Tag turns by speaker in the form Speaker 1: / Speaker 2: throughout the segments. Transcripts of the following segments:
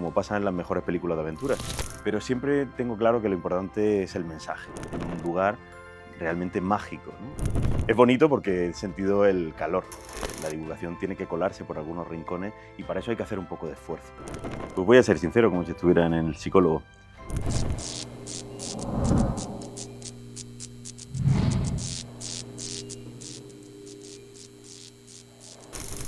Speaker 1: como pasa en las mejores películas de aventuras. Pero siempre tengo claro que lo importante es el mensaje, en un lugar realmente mágico, ¿no? Es bonito porque he sentido el calor. La divulgación tiene que colarse por algunos rincones y para eso hay que hacer un poco de esfuerzo. Pues voy a ser sincero, como si estuviera en el psicólogo.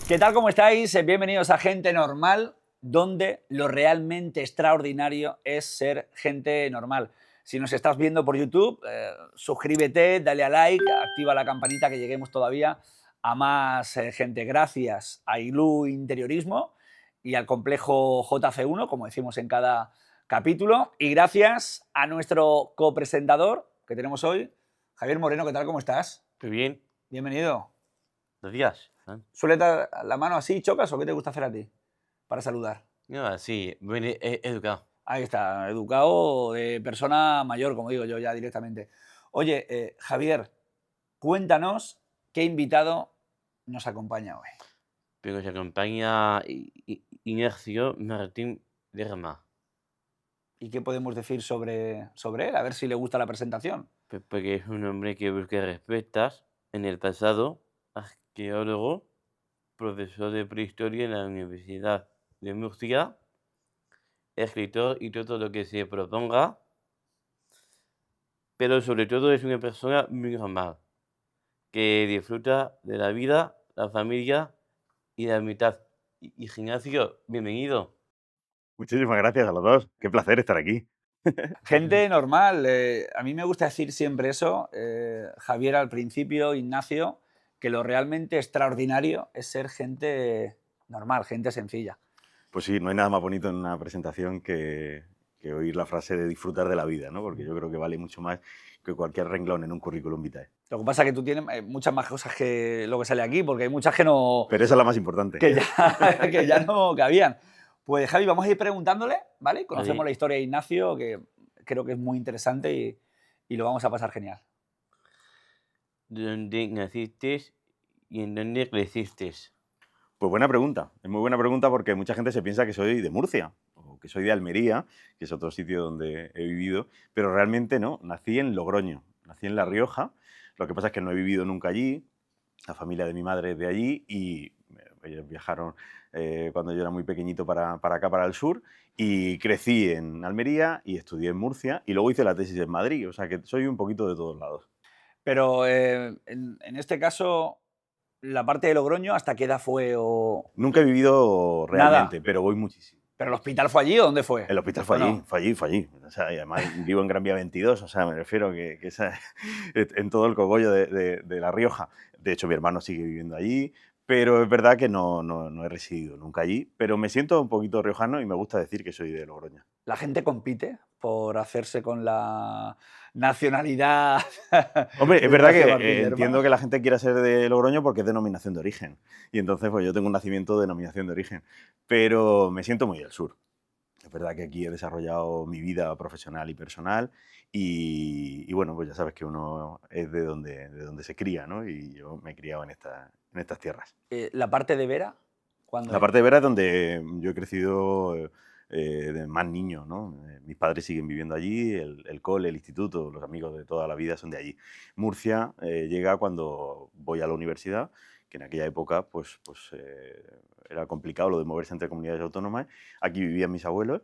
Speaker 2: ¿Qué tal? ¿Cómo estáis? Bienvenidos a Gente Normal, donde lo realmente extraordinario es ser gente normal. Si nos estás viendo por YouTube, suscríbete, dale a like, activa la campanita que lleguemos todavía a más gente. Gracias a Ilu Interiorismo y al complejo JC1, como decimos en cada capítulo. Y gracias a nuestro copresentador que tenemos hoy, Javier Moreno. ¿Qué tal? ¿Cómo estás?
Speaker 3: Muy bien.
Speaker 2: Bienvenido.
Speaker 3: Gracias.
Speaker 2: ¿Sueles dar la mano así, chocas o qué te gusta hacer a ti para saludar?
Speaker 3: No, sí, bien educado.
Speaker 2: Ahí está, educado de persona mayor, como digo yo ya directamente. Oye, Javier, cuéntanos qué invitado nos acompaña hoy.
Speaker 3: Pero se acompaña Ignacio Martín Lerma,
Speaker 2: ¿Y qué podemos decir sobre él? A ver si le gusta la presentación.
Speaker 3: porque es un hombre que busca respuestas en el pasado, arqueólogo, profesor de prehistoria en la Universidad de Murcia, escritor y todo lo que se proponga, pero sobre todo es una persona muy normal, que disfruta de la vida, la familia y la amistad. Y Ignacio, bienvenido.
Speaker 1: Muchísimas gracias a los dos. Qué placer estar aquí.
Speaker 2: Gente normal, a mí me gusta decir siempre eso, Javier al principio, Ignacio, que lo realmente extraordinario es ser gente normal, gente sencilla.
Speaker 1: Pues sí, no hay nada más bonito en una presentación que oír la frase de disfrutar de la vida, ¿no? Porque yo creo que vale mucho más que cualquier renglón en un currículum vitae.
Speaker 2: Lo que pasa es que tú tienes muchas más cosas que lo que sale aquí, porque hay muchas que no,
Speaker 1: Pero esa es la más importante.
Speaker 2: que ya no cabían. Pues Javi, vamos a ir preguntándole, ¿vale? Conocemos
Speaker 3: Vale.
Speaker 2: la historia de Ignacio, que creo que es muy interesante y lo vamos a pasar genial.
Speaker 3: ¿Dónde naciste y en dónde creciste?
Speaker 1: Pues buena pregunta. Es muy buena pregunta porque mucha gente se piensa que soy de Murcia o que soy de Almería, que es otro sitio donde he vivido, pero realmente no. Nací en Logroño, nací en La Rioja. Lo que pasa es que no he vivido nunca allí. La familia de mi madre es de allí y ellos viajaron cuando yo era muy pequeñito para acá, para el sur, y crecí en Almería y estudié en Murcia y luego hice la tesis en Madrid, o sea que soy un poquito de todos lados.
Speaker 2: Pero en este caso, la parte de Logroño, ¿hasta qué edad fue? O...
Speaker 1: Nunca he vivido realmente,
Speaker 2: Nada.
Speaker 1: pero voy muchísimo.
Speaker 2: ¿Pero el hospital fue allí o dónde fue?
Speaker 1: El hospital fue
Speaker 2: ¿O no?
Speaker 1: allí, fue allí, fue allí. O sea, y además vivo en Gran Vía 22, o sea, me refiero que esa, en todo el cogollo de La Rioja. De hecho, mi hermano sigue viviendo allí, pero es verdad que no he residido nunca allí, pero me siento un poquito riojano y me gusta decir que soy de Logroño.
Speaker 2: La gente compite por hacerse con la nacionalidad.
Speaker 1: Hombre, es
Speaker 2: de
Speaker 1: verdad
Speaker 2: Ignacio
Speaker 1: que
Speaker 2: Martín Lerma.
Speaker 1: entiendo que la gente quiera ser de Logroño porque es denominación de origen. Y entonces, pues yo tengo un nacimiento de denominación de origen. Pero me siento muy del sur. Es verdad que aquí he desarrollado mi vida profesional y personal y bueno, pues ya sabes que uno es de donde se cría, ¿no? Y yo me he criado en estas tierras.
Speaker 2: La parte de Vera, ¿cuándo
Speaker 1: La
Speaker 2: es?
Speaker 1: parte de Vera es donde yo he crecido de más niño, ¿no? Mis padres siguen viviendo allí, el cole, el instituto, los amigos de toda la vida son de allí. Murcia llega cuando voy a la universidad, que en aquella época pues era complicado lo de moverse entre comunidades autónomas. Aquí vivían mis abuelos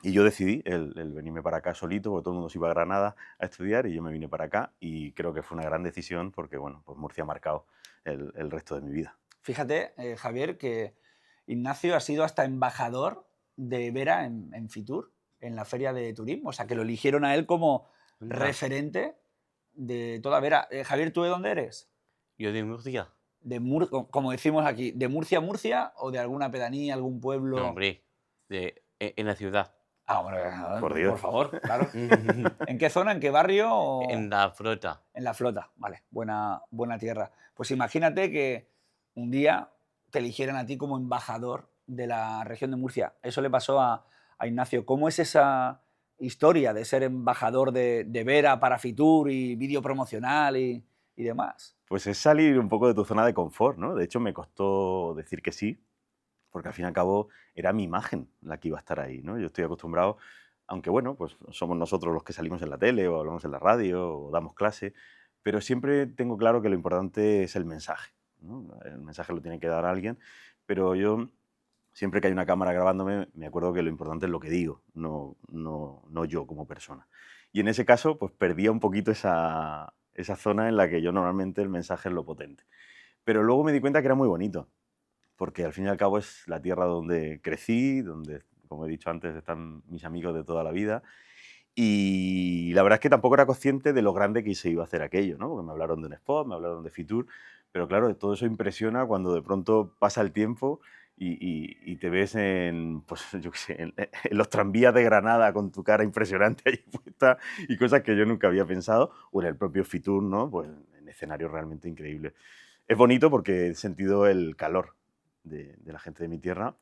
Speaker 1: y yo decidí el venirme para acá solito, porque todo el mundo se iba a Granada a estudiar y yo me vine para acá y creo que fue una gran decisión porque, bueno, pues Murcia ha marcado el resto de mi vida.
Speaker 2: Fíjate, Javier, que Ignacio ha sido hasta embajador de Vera en Fitur, en la feria de turismo. O sea, que lo eligieron a él como
Speaker 3: Anda.
Speaker 2: referente de toda Vera. Javier, ¿tú de dónde eres?
Speaker 3: Yo de Murcia.
Speaker 2: Como decimos aquí, ¿de Murcia a Murcia o de alguna pedanía, algún pueblo?
Speaker 3: No, hombre, en la ciudad.
Speaker 2: Ah, hombre,
Speaker 1: Por
Speaker 2: por
Speaker 1: Dios.
Speaker 2: favor, claro. ¿En qué zona, en qué barrio?
Speaker 3: En la flota.
Speaker 2: En La Flota, vale, buena tierra. Pues imagínate que un día te eligieran a ti como embajador de la región de Murcia. Eso le pasó a Ignacio. ¿Cómo es esa historia de ser embajador de Vera para Fitur y vídeo promocional y demás?
Speaker 1: Pues es salir un poco de tu zona de confort, ¿no? De hecho, me costó decir que sí, porque al fin y al cabo era mi imagen la que iba a estar ahí, ¿no? Yo estoy acostumbrado, aunque bueno, pues somos nosotros los que salimos en la tele o hablamos en la radio o damos clase, pero siempre tengo claro que lo importante es el mensaje, ¿no? El mensaje lo tiene que dar alguien, pero yo siempre que hay una cámara grabándome, me acuerdo que lo importante es lo que digo, no yo como persona. Y en ese caso, pues perdía un poquito esa zona en la que yo normalmente el mensaje es lo potente. Pero luego me di cuenta que era muy bonito, porque al fin y al cabo es la tierra donde crecí, donde, como he dicho antes, están mis amigos de toda la vida. Y la verdad es que tampoco era consciente de lo grande que se iba a hacer aquello, ¿no? Porque me hablaron de un spot, me hablaron de Fitur, pero claro, todo eso impresiona cuando de pronto pasa el tiempo y te ves en, pues, yo qué sé, en los tranvías de Granada con tu cara impresionante allí puesta y cosas que yo nunca había pensado, o en el propio Fitur, ¿no? Pues en escenarios realmente increíbles. Es bonito porque he sentido el calor de la gente de mi tierra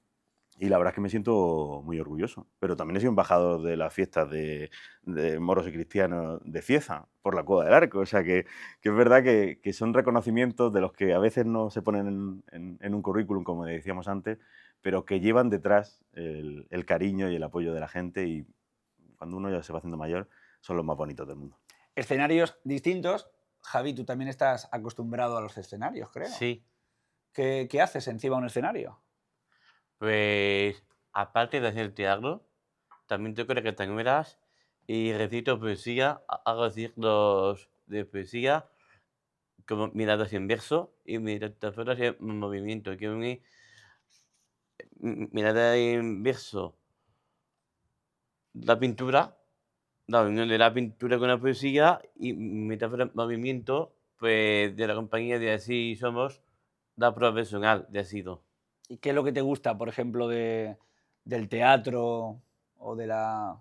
Speaker 1: y la verdad es que me siento muy orgulloso. Pero también he sido embajador de las fiestas de moros y cristianos de Cieza, por la Cueva del Arco. O sea que es verdad que son reconocimientos de los que a veces no se ponen en un currículum, como decíamos antes, pero que llevan detrás el cariño y el apoyo de la gente. Y cuando uno ya se va haciendo mayor, son los más bonitos del mundo.
Speaker 2: Escenarios distintos. Javi, tú también estás acostumbrado a los escenarios, creo.
Speaker 3: Sí,
Speaker 2: ¿Qué haces encima de un escenario?
Speaker 3: pues aparte de hacer teatro, también toco la castañuelas y recito poesía, hago ciclos de poesía como miradas en verso y metáforas en movimiento, que une mirada en verso, la pintura, la unión de la pintura con la poesía y metáfora en movimiento, pues de la compañía de Así Somos, la profesional de Asido.
Speaker 2: ¿Y qué es lo que te gusta, por ejemplo, del teatro o de la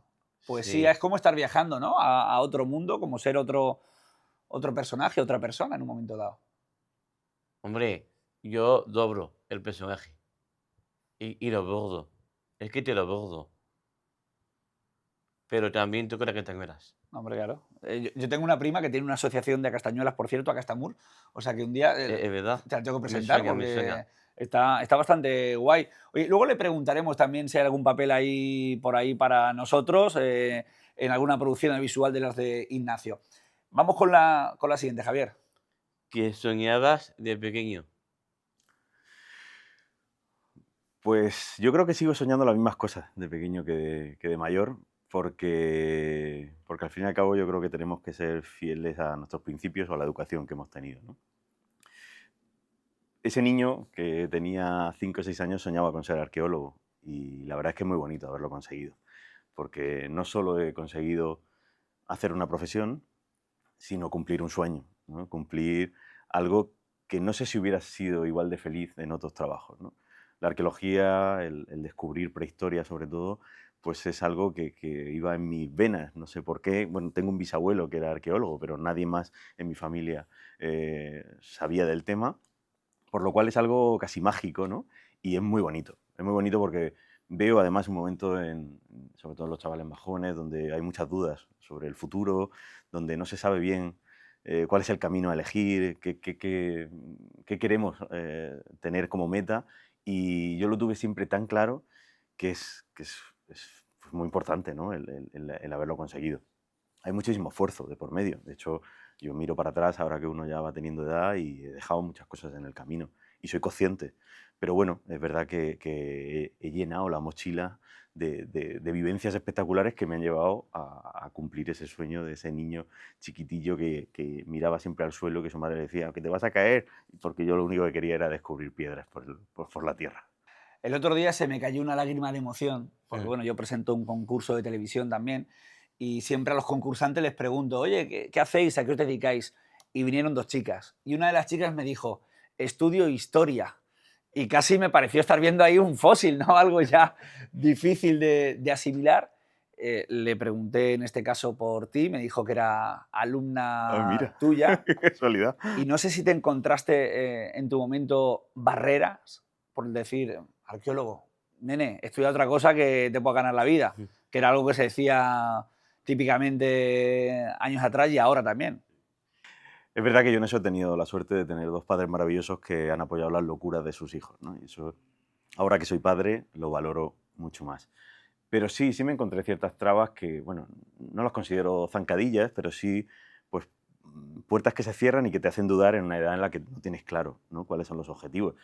Speaker 2: poesía?
Speaker 3: Sí,
Speaker 2: Es como estar viajando, ¿no? A otro mundo, como ser otro personaje, otra persona en un momento dado.
Speaker 3: hombre, yo dobro el personaje y lo bordo. Es que te lo bordo, pero también toco las castañuelas.
Speaker 2: No, hombre, claro. Yo tengo una prima que tiene una asociación de castañuelas, por cierto, a Castamur. O sea que un día
Speaker 3: Es verdad,
Speaker 2: te la tengo que
Speaker 3: me
Speaker 2: presentar
Speaker 3: sueña, me sueña.
Speaker 2: porque está bastante guay. Oye, luego le preguntaremos también si hay algún papel ahí por ahí para nosotros en alguna producción visual de las de Ignacio. Vamos con la siguiente, Javier.
Speaker 3: ¿Qué soñabas de pequeño?
Speaker 1: Pues yo creo que sigo soñando las mismas cosas de pequeño que de mayor, porque al fin y al cabo yo creo que tenemos que ser fieles a nuestros principios o a la educación que hemos tenido, ¿no? Ese niño que tenía 5 o 6 años soñaba con ser arqueólogo y la verdad es que es muy bonito haberlo conseguido, porque no solo he conseguido hacer una profesión, sino cumplir un sueño, ¿no? Cumplir algo que no sé si hubiera sido igual de feliz en otros trabajos, ¿no? La arqueología, el descubrir prehistoria sobre todo, pues es algo que iba en mis venas, no sé por qué. Bueno, tengo un bisabuelo que era arqueólogo, pero nadie más en mi familia sabía del tema, por lo cual es algo casi mágico, ¿no? Y es muy bonito porque veo además un momento, sobre todo en los chavales más jóvenes, donde hay muchas dudas sobre el futuro, donde no se sabe bien cuál es el camino a elegir, qué queremos tener como meta. Y yo lo tuve siempre tan claro que es pues, muy importante, ¿no? El haberlo conseguido. Hay muchísimo esfuerzo de por medio. De hecho, yo miro para atrás ahora que uno ya va teniendo edad y he dejado muchas cosas en el camino y soy consciente. Pero bueno, es verdad que he llenado la mochila de vivencias espectaculares que me han llevado a cumplir ese sueño de ese niño chiquitillo que miraba siempre al suelo, que su madre le decía que te vas a caer, porque yo lo único que quería era descubrir piedras por la tierra.
Speaker 2: El otro día se me cayó una lágrima de emoción, porque
Speaker 3: Mm.
Speaker 2: bueno, yo presento un concurso de televisión también y siempre a los concursantes les pregunto, oye, ¿qué hacéis? ¿A qué os dedicáis? Y vinieron dos chicas y una de las chicas me dijo, estudio historia. Y casi me pareció estar viendo ahí un fósil, ¿no? Algo ya difícil de asimilar. Le pregunté en este caso por ti, me dijo que era
Speaker 1: Ah,
Speaker 2: alumna
Speaker 1: mira,
Speaker 2: tuya
Speaker 1: qué casualidad.
Speaker 2: y no sé si te encontraste en tu momento barreras por decir, arqueólogo, nene, estudia otra cosa que te pueda ganar la vida,
Speaker 3: Ujú.
Speaker 2: que era algo que se decía típicamente años atrás y ahora también.
Speaker 1: Es verdad que yo en eso he tenido la suerte de tener dos padres maravillosos que han apoyado las locuras de sus hijos, ¿no? Y eso Ahora que soy padre, lo valoro mucho más. Pero sí me encontré ciertas trabas que, bueno, no las considero zancadillas, pero sí, pues, puertas que se cierran y que te hacen dudar en una edad en la que no tienes claro, ¿no?, cuáles son los objetivos.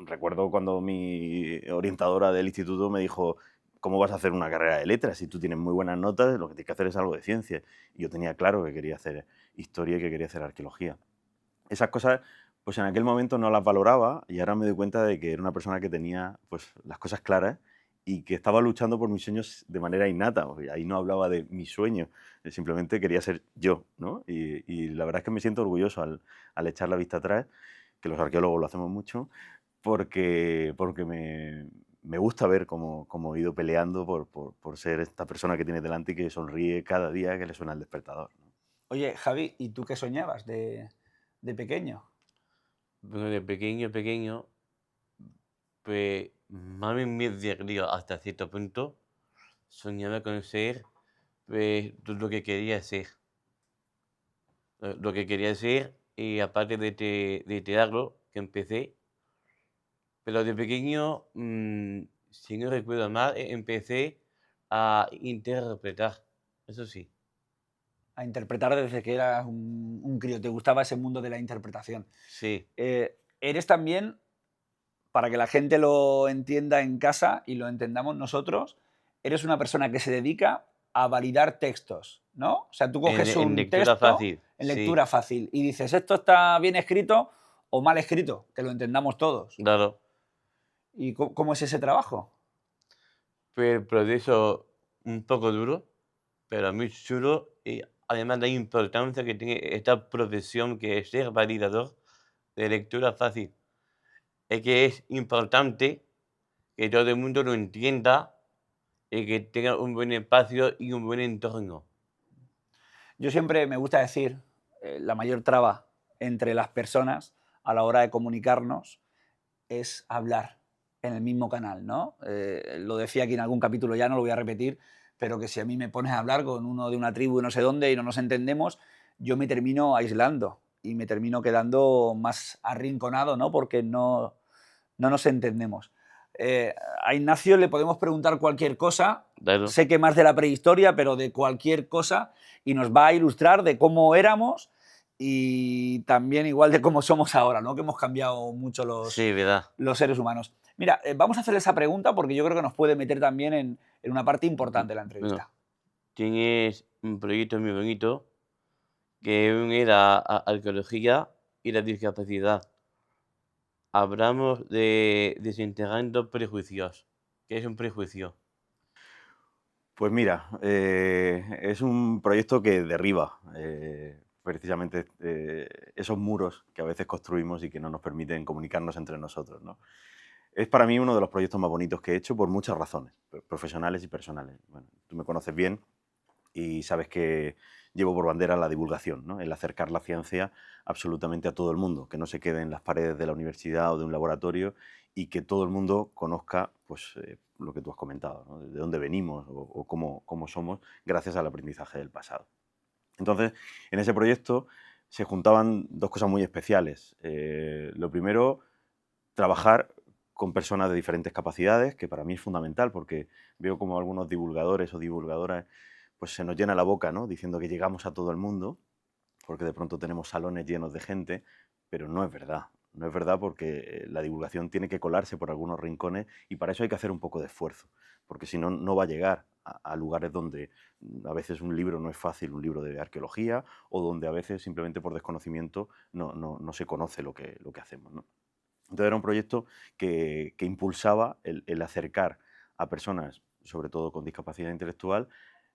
Speaker 1: Recuerdo cuando mi orientadora del instituto me dijo: "¿Cómo vas a hacer una carrera de letras? Si tú tienes muy buenas notas, lo que tienes que hacer es algo de ciencia". Y yo tenía claro que quería hacer historia y que quería hacer arqueología. Esas cosas, pues en aquel momento no las valoraba y ahora me doy cuenta de que era una persona que tenía, pues, las cosas claras y que estaba luchando por mis sueños de manera innata. Porque ahí no hablaba de mis sueños, simplemente quería ser yo, ¿no? Y la verdad es que me siento orgulloso al echar la vista atrás, que los arqueólogos lo hacemos mucho, porque me gusta ver cómo he ido peleando por ser esta persona que tiene delante y que sonríe cada día que le suena el despertador, ¿no?
Speaker 2: Oye, Javi, ¿y tú qué soñabas de pequeño?
Speaker 3: Bueno, de pequeño, pequeño, pues más bien me río hasta cierto punto. Soñaba con ser pues, lo que quería ser. Lo que quería ser, y aparte de teatro, que empecé, pero de pequeño, si no recuerdo mal, empecé a interpretar, eso sí.
Speaker 2: A interpretar desde que eras un crío, te gustaba ese mundo de la interpretación.
Speaker 3: Sí,
Speaker 2: Eres también, para que la gente lo entienda en casa y lo entendamos nosotros, eres una persona que se dedica a validar textos, ¿no? O sea, tú coges
Speaker 3: en
Speaker 2: un
Speaker 3: lectura
Speaker 2: texto
Speaker 3: fácil,
Speaker 2: en
Speaker 3: sí,
Speaker 2: lectura fácil y dices, esto está bien escrito o mal escrito, que lo entendamos todos.
Speaker 3: claro.
Speaker 2: ¿Y cómo es ese trabajo?
Speaker 3: Fue el proceso un poco duro, pero muy chulo, y además la importancia que tiene esta profesión que es ser validador de lectura fácil. Es que es importante que todo el mundo lo entienda y que tenga un buen espacio y un buen entorno.
Speaker 2: Yo siempre me gusta decir, la mayor traba entre las personas a la hora de comunicarnos es hablar en el mismo canal, ¿no? Lo decía aquí en algún capítulo, ya no lo voy a repetir, pero que si a mí me pones a hablar con uno de una tribu de no sé dónde y no nos entendemos, yo me termino aislando y me termino quedando más arrinconado, ¿no? Porque no nos entendemos. Eh, a Ignacio le podemos preguntar cualquier cosa,
Speaker 3: Claro,
Speaker 2: sé que más de la prehistoria, pero de cualquier cosa, y nos va a ilustrar de cómo éramos y también igual de cómo somos ahora, ¿no? Que hemos cambiado mucho
Speaker 3: sí, ¿verdad?
Speaker 2: los seres humanos. Mira, vamos a hacer esa pregunta porque yo creo que nos puede meter también en una parte importante de la
Speaker 3: Bueno,
Speaker 2: entrevista.
Speaker 3: tienes un proyecto muy bonito que une la arqueología y la discapacidad. Hablamos de desenterrando prejuicios. ¿Qué es un prejuicio?
Speaker 1: Pues mira, es un proyecto que derriba precisamente esos muros que a veces construimos y que no nos permiten comunicarnos entre nosotros, ¿no? Es para mí uno de los proyectos más bonitos que he hecho por muchas razones, profesionales y personales. Bueno, tú me conoces bien y sabes que llevo por bandera la divulgación, ¿no? El acercar la ciencia absolutamente a todo el mundo, que no se quede en las paredes de la universidad o de un laboratorio y que todo el mundo conozca, pues, lo que tú has comentado, ¿no? De dónde venimos o cómo somos gracias al aprendizaje del pasado. Entonces, en ese proyecto se juntaban dos cosas muy especiales. Lo primero, trabajar con personas de diferentes capacidades, que para mí es fundamental, porque veo como algunos divulgadores o divulgadoras pues se nos llena la boca, ¿no? Diciendo que llegamos a todo el mundo, porque de pronto tenemos salones llenos de gente, pero no es verdad. No es verdad porque la divulgación tiene que colarse por algunos rincones y para eso hay que hacer un poco de esfuerzo, porque si no, no va a llegar a lugares donde a veces un libro no es fácil, un libro de arqueología, o donde a veces simplemente por desconocimiento no se conoce lo que hacemos, ¿no? Entonces era un proyecto que impulsaba el acercar a personas, sobre todo con discapacidad intelectual,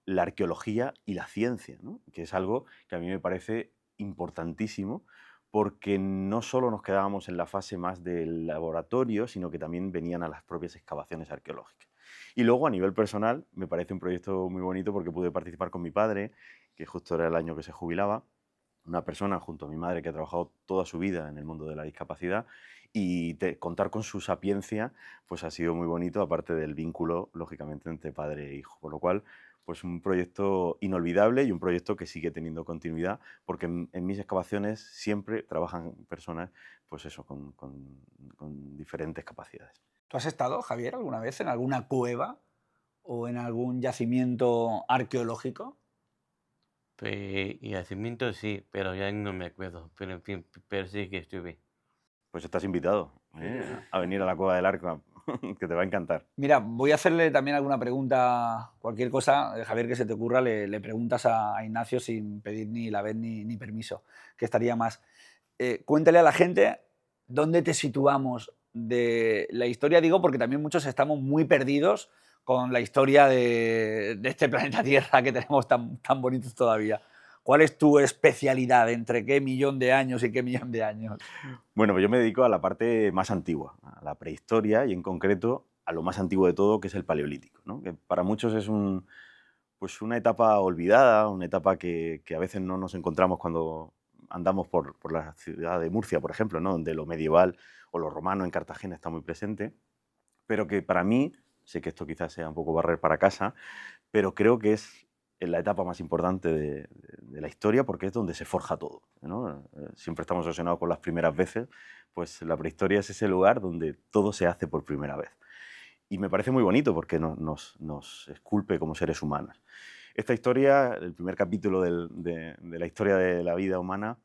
Speaker 1: la arqueología y la ciencia, ¿no? Que es algo que a mí me parece importantísimo, porque no solo nos quedábamos en la fase más del laboratorio, sino que también venían a las propias excavaciones arqueológicas. Y luego, a nivel personal, me parece un proyecto muy bonito porque pude participar con mi padre, que justo era el año que se jubilaba, una persona junto a mi madre que ha trabajado toda su vida en el mundo de la discapacidad y contar con su sapiencia pues ha sido muy bonito, aparte del vínculo, lógicamente, entre padre e hijo. Por lo cual, pues un proyecto inolvidable y un proyecto que sigue teniendo continuidad, porque en mis excavaciones siempre trabajan personas, pues eso, con diferentes capacidades.
Speaker 2: ¿Tú has estado, Javier, alguna vez en alguna cueva o en algún yacimiento arqueológico?
Speaker 3: Y yacimiento sí, pero ya no me acuerdo. Pero en fin, pero sí que estuve.
Speaker 1: Pues estás invitado, a venir a la Cueva del Arco, que te va a encantar.
Speaker 2: Mira, voy a hacerle también alguna pregunta, cualquier cosa, Javier, que se te ocurra, le preguntas a Ignacio sin pedir ni la vez ni permiso, que estaría más. Cuéntale a la gente dónde te situamos de la historia, digo, porque también muchos estamos muy perdidos con la historia de este planeta Tierra que tenemos tan bonitos todavía. ¿Cuál es tu especialidad? ¿Entre qué millón de años y qué millón de años?
Speaker 1: Bueno, pues yo me dedico a la parte más antigua, a la prehistoria y en concreto a lo más antiguo de todo, que es el Paleolítico, ¿no? Que para muchos es pues una etapa olvidada, una etapa que a veces no nos encontramos cuando andamos por la ciudad de Murcia, por ejemplo, ¿no? Donde lo medieval o lo romano en Cartagena está muy presente, pero que para mí, sé que esto quizás sea un poco barrer para casa, pero creo que es la etapa más importante de la historia porque es donde se forja todo, ¿no? Siempre estamos obsesionados con las primeras veces, pues la prehistoria es ese lugar donde todo se hace por primera vez. Y me parece muy bonito porque nos esculpe como seres humanos. Esta historia, el primer capítulo de la historia de la vida humana,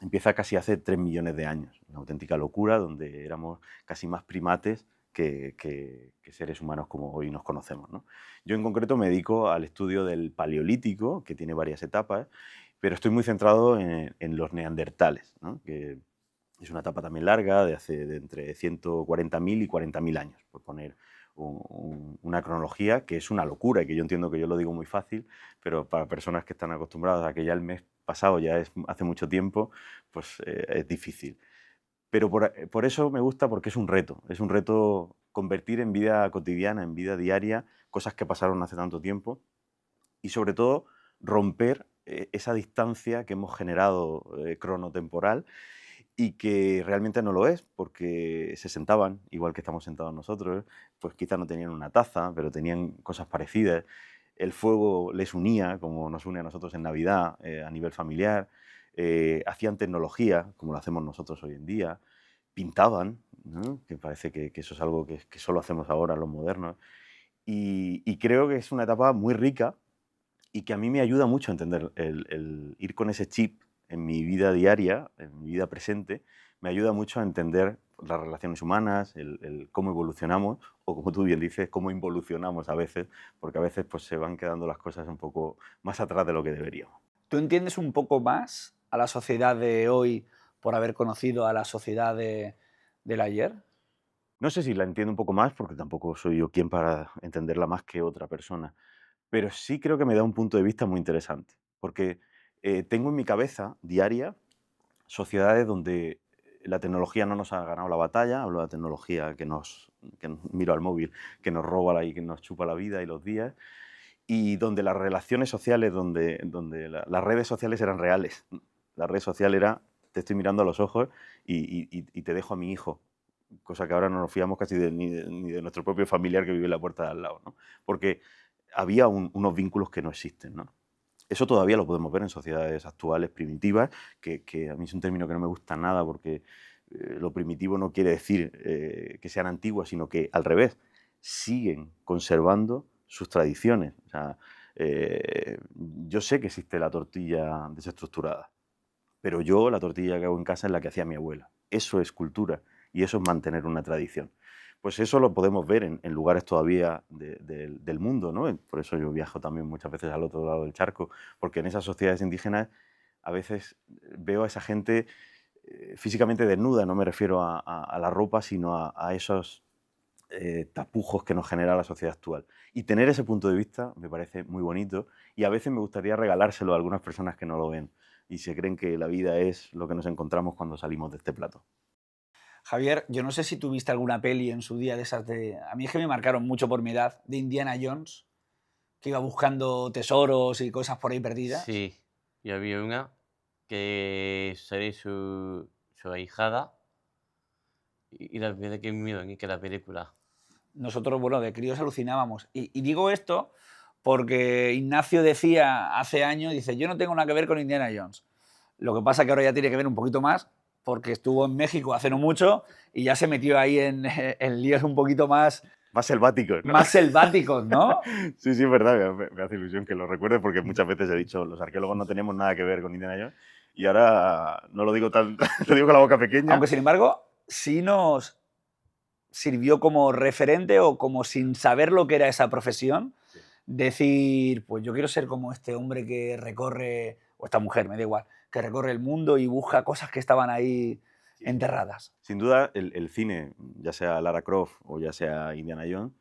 Speaker 1: empieza casi hace 3 millones de años. Una auténtica locura donde éramos casi más primates que seres humanos como hoy nos conocemos, ¿no? Yo en concreto me dedico al estudio del Paleolítico, que tiene varias etapas, pero estoy muy centrado en los neandertales, ¿no? Que es una etapa también larga, de entre 140.000 y 40.000 años, por poner una cronología que es una locura y que yo entiendo que yo lo digo muy fácil, pero para personas que están acostumbradas a que ya el mes pasado ya es hace mucho tiempo, pues es difícil. Pero por eso me gusta, porque es un reto convertir en vida cotidiana, en vida diaria, cosas que pasaron hace tanto tiempo y sobre todo romper esa distancia que hemos generado cronotemporal y que realmente no lo es, porque se sentaban, igual que estamos sentados nosotros, pues quizá no tenían una taza, pero tenían cosas parecidas. El fuego les unía, como nos une a nosotros en Navidad, a nivel familiar. Hacían tecnología, como lo hacemos nosotros hoy en día. Pintaban, ¿no? Que parece que eso es algo que solo hacemos ahora los modernos. Y creo que es una etapa muy rica y que a mí me ayuda mucho a entender el ir con ese chip en mi vida diaria, en mi vida presente, me ayuda mucho a entender las relaciones humanas, el cómo evolucionamos, o como tú bien dices, cómo involucionamos a veces, porque a veces pues, se van quedando las cosas un poco más atrás de lo que deberíamos.
Speaker 2: ¿Tú entiendes un poco más a la sociedad de hoy por haber conocido a la sociedad del ayer?
Speaker 1: No sé si la entiendo un poco más, porque tampoco soy yo quien para entenderla más que otra persona, pero sí creo que me da un punto de vista muy interesante, porque tengo en mi cabeza diaria sociedades donde la tecnología no nos ha ganado la batalla, hablo de la tecnología miro al móvil, que nos roba y que nos chupa la vida y los días, y donde las relaciones sociales, donde las redes sociales eran reales. La red social era, te estoy mirando a los ojos y te dejo a mi hijo, cosa que ahora no nos fiamos casi ni de nuestro propio familiar que vive en la puerta de al lado, ¿no? Porque había unos vínculos que no existen, ¿no? Eso todavía lo podemos ver en sociedades actuales primitivas, que a mí es un término que no me gusta nada porque lo primitivo no quiere decir que sean antiguas, sino que al revés, siguen conservando sus tradiciones. O sea, yo sé que existe la tortilla desestructurada, pero yo la tortilla que hago en casa es la que hacía mi abuela. Eso es cultura y eso es mantener una tradición. Pues eso lo podemos ver en lugares todavía del mundo, ¿no? Por eso yo viajo también muchas veces al otro lado del charco, porque en esas sociedades indígenas a veces veo a esa gente físicamente desnuda, no me refiero a la ropa, sino a esos tapujos que nos genera la sociedad actual. Y tener ese punto de vista me parece muy bonito y a veces me gustaría regalárselo a algunas personas que no lo ven y se creen que la vida es lo que nos encontramos cuando salimos de este plato.
Speaker 2: Javier, yo no sé si tuviste alguna peli en su día de esas de... A mí es que me marcaron mucho por mi edad, de Indiana Jones, que iba buscando tesoros y cosas por ahí perdidas.
Speaker 3: Sí, yo había una que sale su ahijada y la verdad que miedo ni que la película.
Speaker 2: Nosotros, bueno, de críos alucinábamos. Y digo esto porque Ignacio decía hace años, dice, yo no tengo nada que ver con Indiana Jones. Lo que pasa que ahora ya tiene que ver un poquito más porque estuvo en México hace no mucho y ya se metió ahí en líos un poquito más
Speaker 1: selváticos, ¿no?
Speaker 2: Más selváticos, ¿no?
Speaker 1: Sí, es verdad, me hace ilusión que lo recuerdes porque muchas veces he dicho, los arqueólogos no tenemos nada que ver con Indiana Jones y ahora no lo digo tan, lo digo con la boca pequeña.
Speaker 2: Aunque, sin embargo, sí nos sirvió como referente o como sin saber lo que era esa profesión,
Speaker 1: Sí.
Speaker 2: decir, pues yo quiero ser como este hombre que recorre, o esta mujer, me da igual, que recorre el mundo y busca cosas que estaban ahí enterradas.
Speaker 1: Sin duda, el cine, ya sea Lara Croft o ya sea Indiana Jones,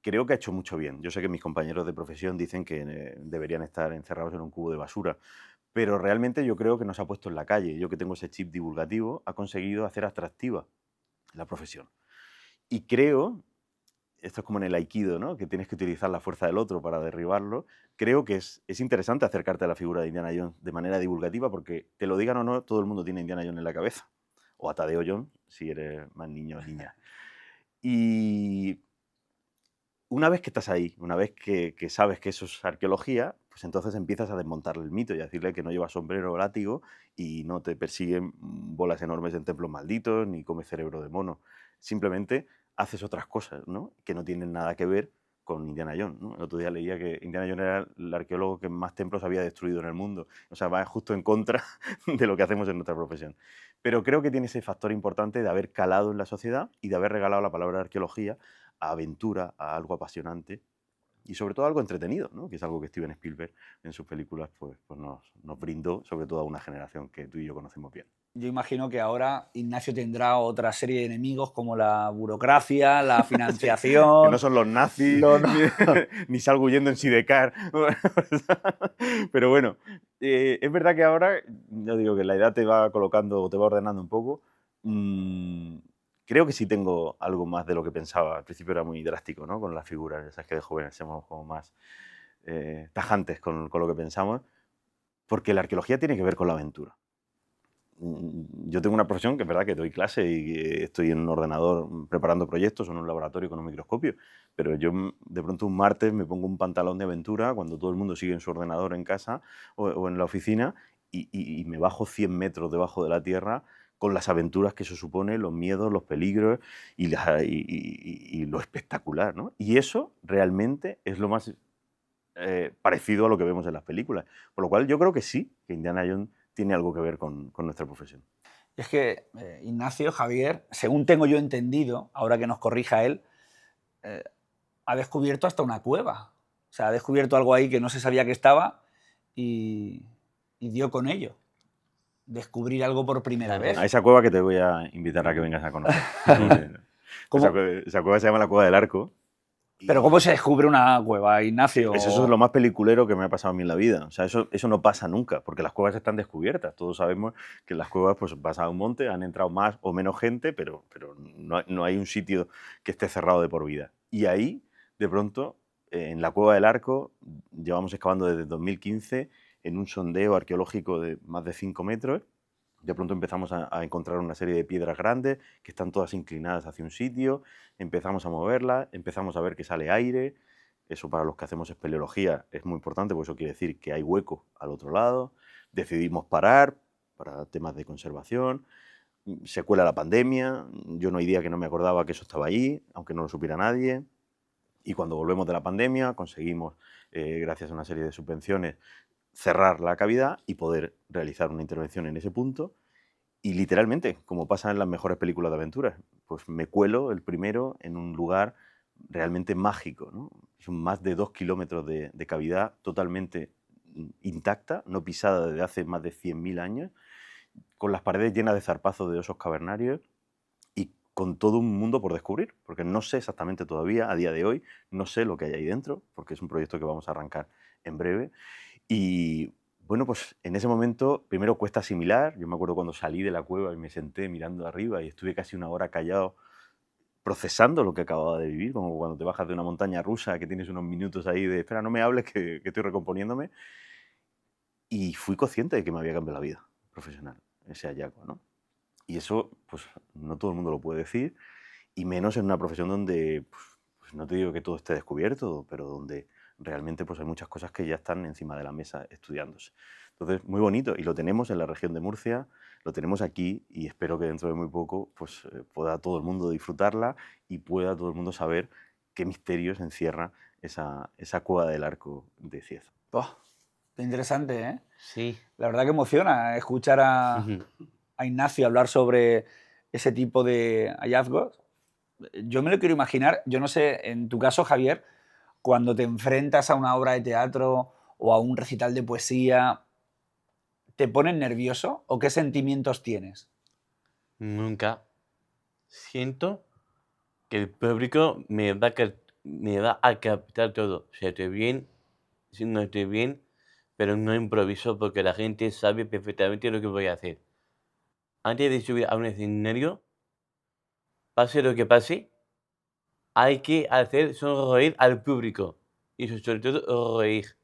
Speaker 1: creo que ha hecho mucho bien. Yo sé que mis compañeros de profesión dicen que deberían estar encerrados en un cubo de basura, pero realmente yo creo que nos ha puesto en la calle. Yo que tengo ese chip divulgativo, ha conseguido hacer atractiva la profesión. Y creo, esto es como en el aikido, ¿no? Que tienes que utilizar la fuerza del otro para derribarlo. Creo que es interesante acercarte a la figura de Indiana Jones de manera divulgativa porque, te lo digan o no, todo el mundo tiene Indiana Jones en la cabeza. O a Tadeo Jones, si eres más niño o niña. Y una vez que estás ahí, una vez que sabes que eso es arqueología, pues entonces empiezas a desmontarle el mito y a decirle que no lleva sombrero o látigo y no te persiguen bolas enormes en templos malditos ni come cerebro de mono. Simplemente haces otras cosas, ¿no? Que no tienen nada que ver con Indiana Jones, ¿no? El otro día leía que Indiana Jones era el arqueólogo que más templos había destruido en el mundo. O sea, va justo en contra de lo que hacemos en nuestra profesión. Pero creo que tiene ese factor importante de haber calado en la sociedad y de haber regalado la palabra arqueología a aventura, a algo apasionante y sobre todo algo entretenido, ¿no? Que es algo que Steven Spielberg en sus películas pues nos brindó, sobre todo a una generación que tú y yo conocemos bien.
Speaker 2: Yo imagino que ahora Ignacio tendrá otra serie de enemigos como la burocracia, la financiación...
Speaker 1: Que no son los nazis,
Speaker 2: no.
Speaker 1: ni salgo huyendo en Sidecar. Pero bueno, es verdad que ahora, yo digo que la edad te va colocando o te va ordenando un poco. Creo que sí tengo algo más de lo que pensaba. Al principio era muy drástico, ¿no? Con las figuras, ya sabes que de jóvenes somos como más tajantes con lo que pensamos, porque la arqueología tiene que ver con la aventura. Yo tengo una profesión que es verdad que doy clase y que estoy en un ordenador preparando proyectos o en un laboratorio con un microscopio, pero yo de pronto un martes me pongo un pantalón de aventura cuando todo el mundo sigue en su ordenador en casa o en la oficina y me bajo 100 metros debajo de la tierra con las aventuras que eso supone, los miedos, los peligros y lo espectacular, ¿no? Y eso realmente es lo más parecido a lo que vemos en las películas. Por lo cual yo creo que sí, que Indiana Jones tiene algo que ver con nuestra profesión.
Speaker 2: Y es que Ignacio, Javier, según tengo yo entendido, ahora que nos corrija él, ha descubierto hasta una cueva. O sea, ha descubierto algo ahí que no se sabía que estaba y dio con ello. Descubrir algo por primera vez.
Speaker 1: A esa cueva que te voy a invitar a que vengas a conocer. Esa cueva se llama la Cueva del Arco.
Speaker 2: Pero ¿cómo se descubre una cueva, Ignacio?
Speaker 1: Pues eso es lo más peliculero que me ha pasado a mí en la vida. O sea, eso no pasa nunca, porque las cuevas están descubiertas. Todos sabemos que en las cuevas pues, vas a un monte, han entrado más o menos gente, pero no hay un sitio que esté cerrado de por vida. Y ahí, de pronto, en la Cueva del Arco, llevamos excavando desde 2015 en un sondeo arqueológico de más de 5 metros. De pronto empezamos a encontrar una serie de piedras grandes que están todas inclinadas hacia un sitio, empezamos a moverlas, empezamos a ver que sale aire. Eso para los que hacemos espeleología es muy importante, porque eso quiere decir que hay hueco al otro lado. Decidimos parar para temas de conservación. Se cuela la pandemia, yo no hay día que no me acordaba que eso estaba allí, aunque no lo supiera nadie. Y cuando volvemos de la pandemia conseguimos, gracias a una serie de subvenciones, cerrar la cavidad y poder realizar una intervención en ese punto. Y literalmente, como pasa en las mejores películas de aventuras, pues me cuelo el primero en un lugar realmente mágico, ¿no? Son más de 2 kilómetros de cavidad totalmente intacta, no pisada desde hace más de 100.000 años, con las paredes llenas de zarpazos de osos cavernarios y con todo un mundo por descubrir, porque no sé exactamente todavía, a día de hoy, no sé lo que hay ahí dentro, porque es un proyecto que vamos a arrancar en breve. Y bueno, pues en ese momento primero cuesta asimilar. Yo me acuerdo cuando salí de la cueva y me senté mirando arriba y estuve casi una hora callado procesando lo que acababa de vivir, como cuando te bajas de una montaña rusa que tienes unos minutos ahí de espera, no me hables que estoy recomponiéndome. Y fui consciente de que me había cambiado la vida profesional, ese hallazgo, ¿no? Y eso, pues no todo el mundo lo puede decir, y menos en una profesión donde, pues no te digo que todo esté descubierto, pero donde realmente pues hay muchas cosas que ya están encima de la mesa estudiándose. Entonces, muy bonito, y lo tenemos en la región de Murcia, lo tenemos aquí, y espero que dentro de muy poco pues, pueda todo el mundo disfrutarla y pueda todo el mundo saber qué misterios encierra esa cueva del Arco de Cieza.
Speaker 2: Oh, qué interesante, ¿eh?
Speaker 3: Sí.
Speaker 2: La verdad que emociona escuchar a Ignacio hablar sobre ese tipo de hallazgos. Yo me lo quiero imaginar, yo no sé, en tu caso, Javier, cuando te enfrentas a una obra de teatro o a un recital de poesía, ¿te pones nervioso o qué sentimientos tienes?
Speaker 3: Nunca siento que el público me va a captar todo. Si estoy bien, si no estoy bien, pero no improviso porque la gente sabe perfectamente lo que voy a hacer. Antes de subir a un escenario, pase lo que pase, hay que hacer sonreír al público y sobre todo reír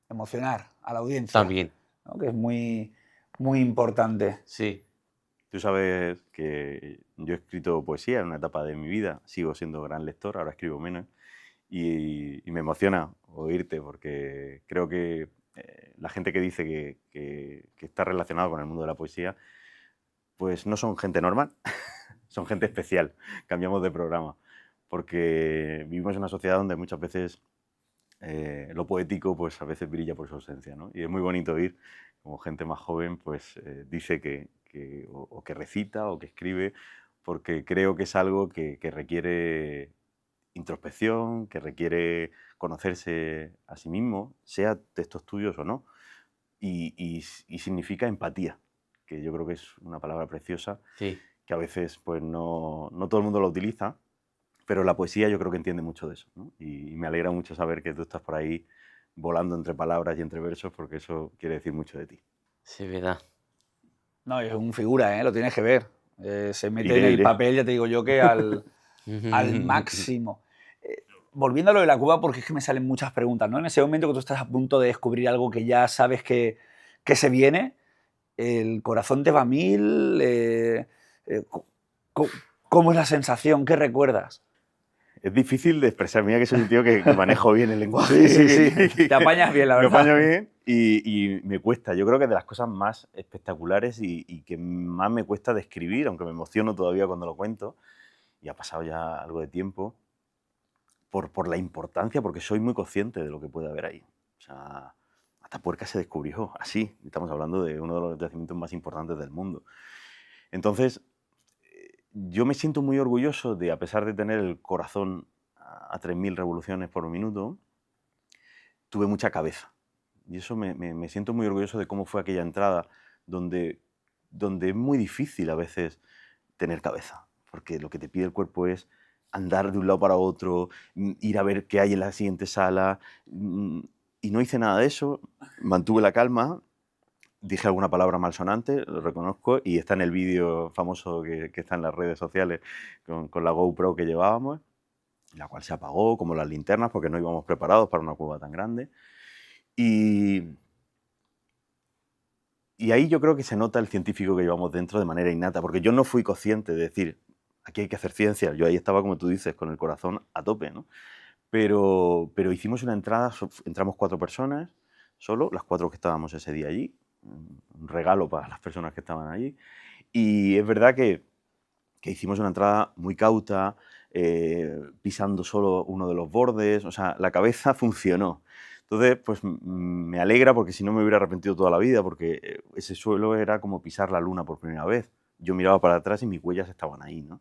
Speaker 2: Emocionar a la audiencia,
Speaker 3: también.
Speaker 2: ¿no? Que es muy, muy importante.
Speaker 3: Sí,
Speaker 1: Tú sabes que yo he escrito poesía en una etapa de mi vida, sigo siendo gran lector, ahora escribo menos, y me emociona oírte porque creo que la gente que dice que está relacionado con el mundo de la poesía, pues no son gente normal, son gente especial. Cambiamos de programa, porque vivimos en una sociedad donde muchas veces lo poético pues a veces brilla por su ausencia, ¿no? Y es muy bonito oír como gente más joven pues dice o que recita o que escribe, porque creo que es algo que requiere introspección, que requiere conocerse a sí mismo, sea textos tuyos o no, y significa empatía, que yo creo que es una palabra preciosa,
Speaker 3: sí.
Speaker 1: que a veces pues no todo el mundo lo utiliza, pero la poesía yo creo que entiende mucho de eso, ¿no? Y me alegra mucho saber que tú estás por ahí volando entre palabras y entre versos, porque eso quiere decir mucho de ti.
Speaker 3: Sí, verdad.
Speaker 2: No, es un figura, ¿eh? Lo tienes que ver. Se mete en
Speaker 1: Iré,
Speaker 2: el
Speaker 1: iré.
Speaker 2: papel, ya te digo yo, que al máximo. Volviendo a lo de la cueva, porque es que me salen muchas preguntas, ¿no? En ese momento que tú estás a punto de descubrir algo que ya sabes que se viene, el corazón te va a mil. Co- co- ¿Cómo es la sensación? ¿Qué recuerdas?
Speaker 1: Es difícil de expresar. Mira que soy un tío que manejo bien el
Speaker 2: Sí, sí,
Speaker 1: lenguaje,
Speaker 2: sí. Te apañas bien, la
Speaker 1: me
Speaker 2: verdad.
Speaker 1: apaño bien y me cuesta. Yo creo que es de las cosas más espectaculares y que más me cuesta describir, aunque me emociono todavía cuando lo cuento, y ha pasado ya algo de tiempo, por la importancia, porque soy muy consciente de lo que puede haber ahí. O sea, Atapuerca se descubrió así. Estamos hablando de uno de los yacimientos más importantes del mundo. Entonces, yo me siento muy orgulloso de, a pesar de tener el corazón a 3000 revoluciones por minuto, tuve mucha cabeza. Y eso me siento muy orgulloso de cómo fue aquella entrada, donde es muy difícil a veces tener cabeza, porque lo que te pide el cuerpo es andar de un lado para otro, ir a ver qué hay en la siguiente sala, y no hice nada de eso, mantuve la calma, dije alguna palabra malsonante, lo reconozco, y está en el vídeo famoso que está en las redes sociales con la GoPro que llevábamos, la cual se apagó, como las linternas, porque no íbamos preparados para una cueva tan grande. Y ahí yo creo que se nota el científico que llevamos dentro de manera innata, porque yo no fui consciente de decir, aquí hay que hacer ciencia. Yo ahí estaba, como tú dices, con el corazón a tope, ¿no? Pero hicimos una entrada, entramos 4 personas, solo, las 4 que estábamos ese día allí, un regalo para las personas que estaban allí. Y es verdad que hicimos una entrada muy cauta, pisando solo uno de los bordes, o sea, la cabeza funcionó. Entonces, pues me alegra porque si no me hubiera arrepentido toda la vida, porque ese suelo era como pisar la luna por primera vez. Yo miraba para atrás y mis huellas estaban ahí, ¿no?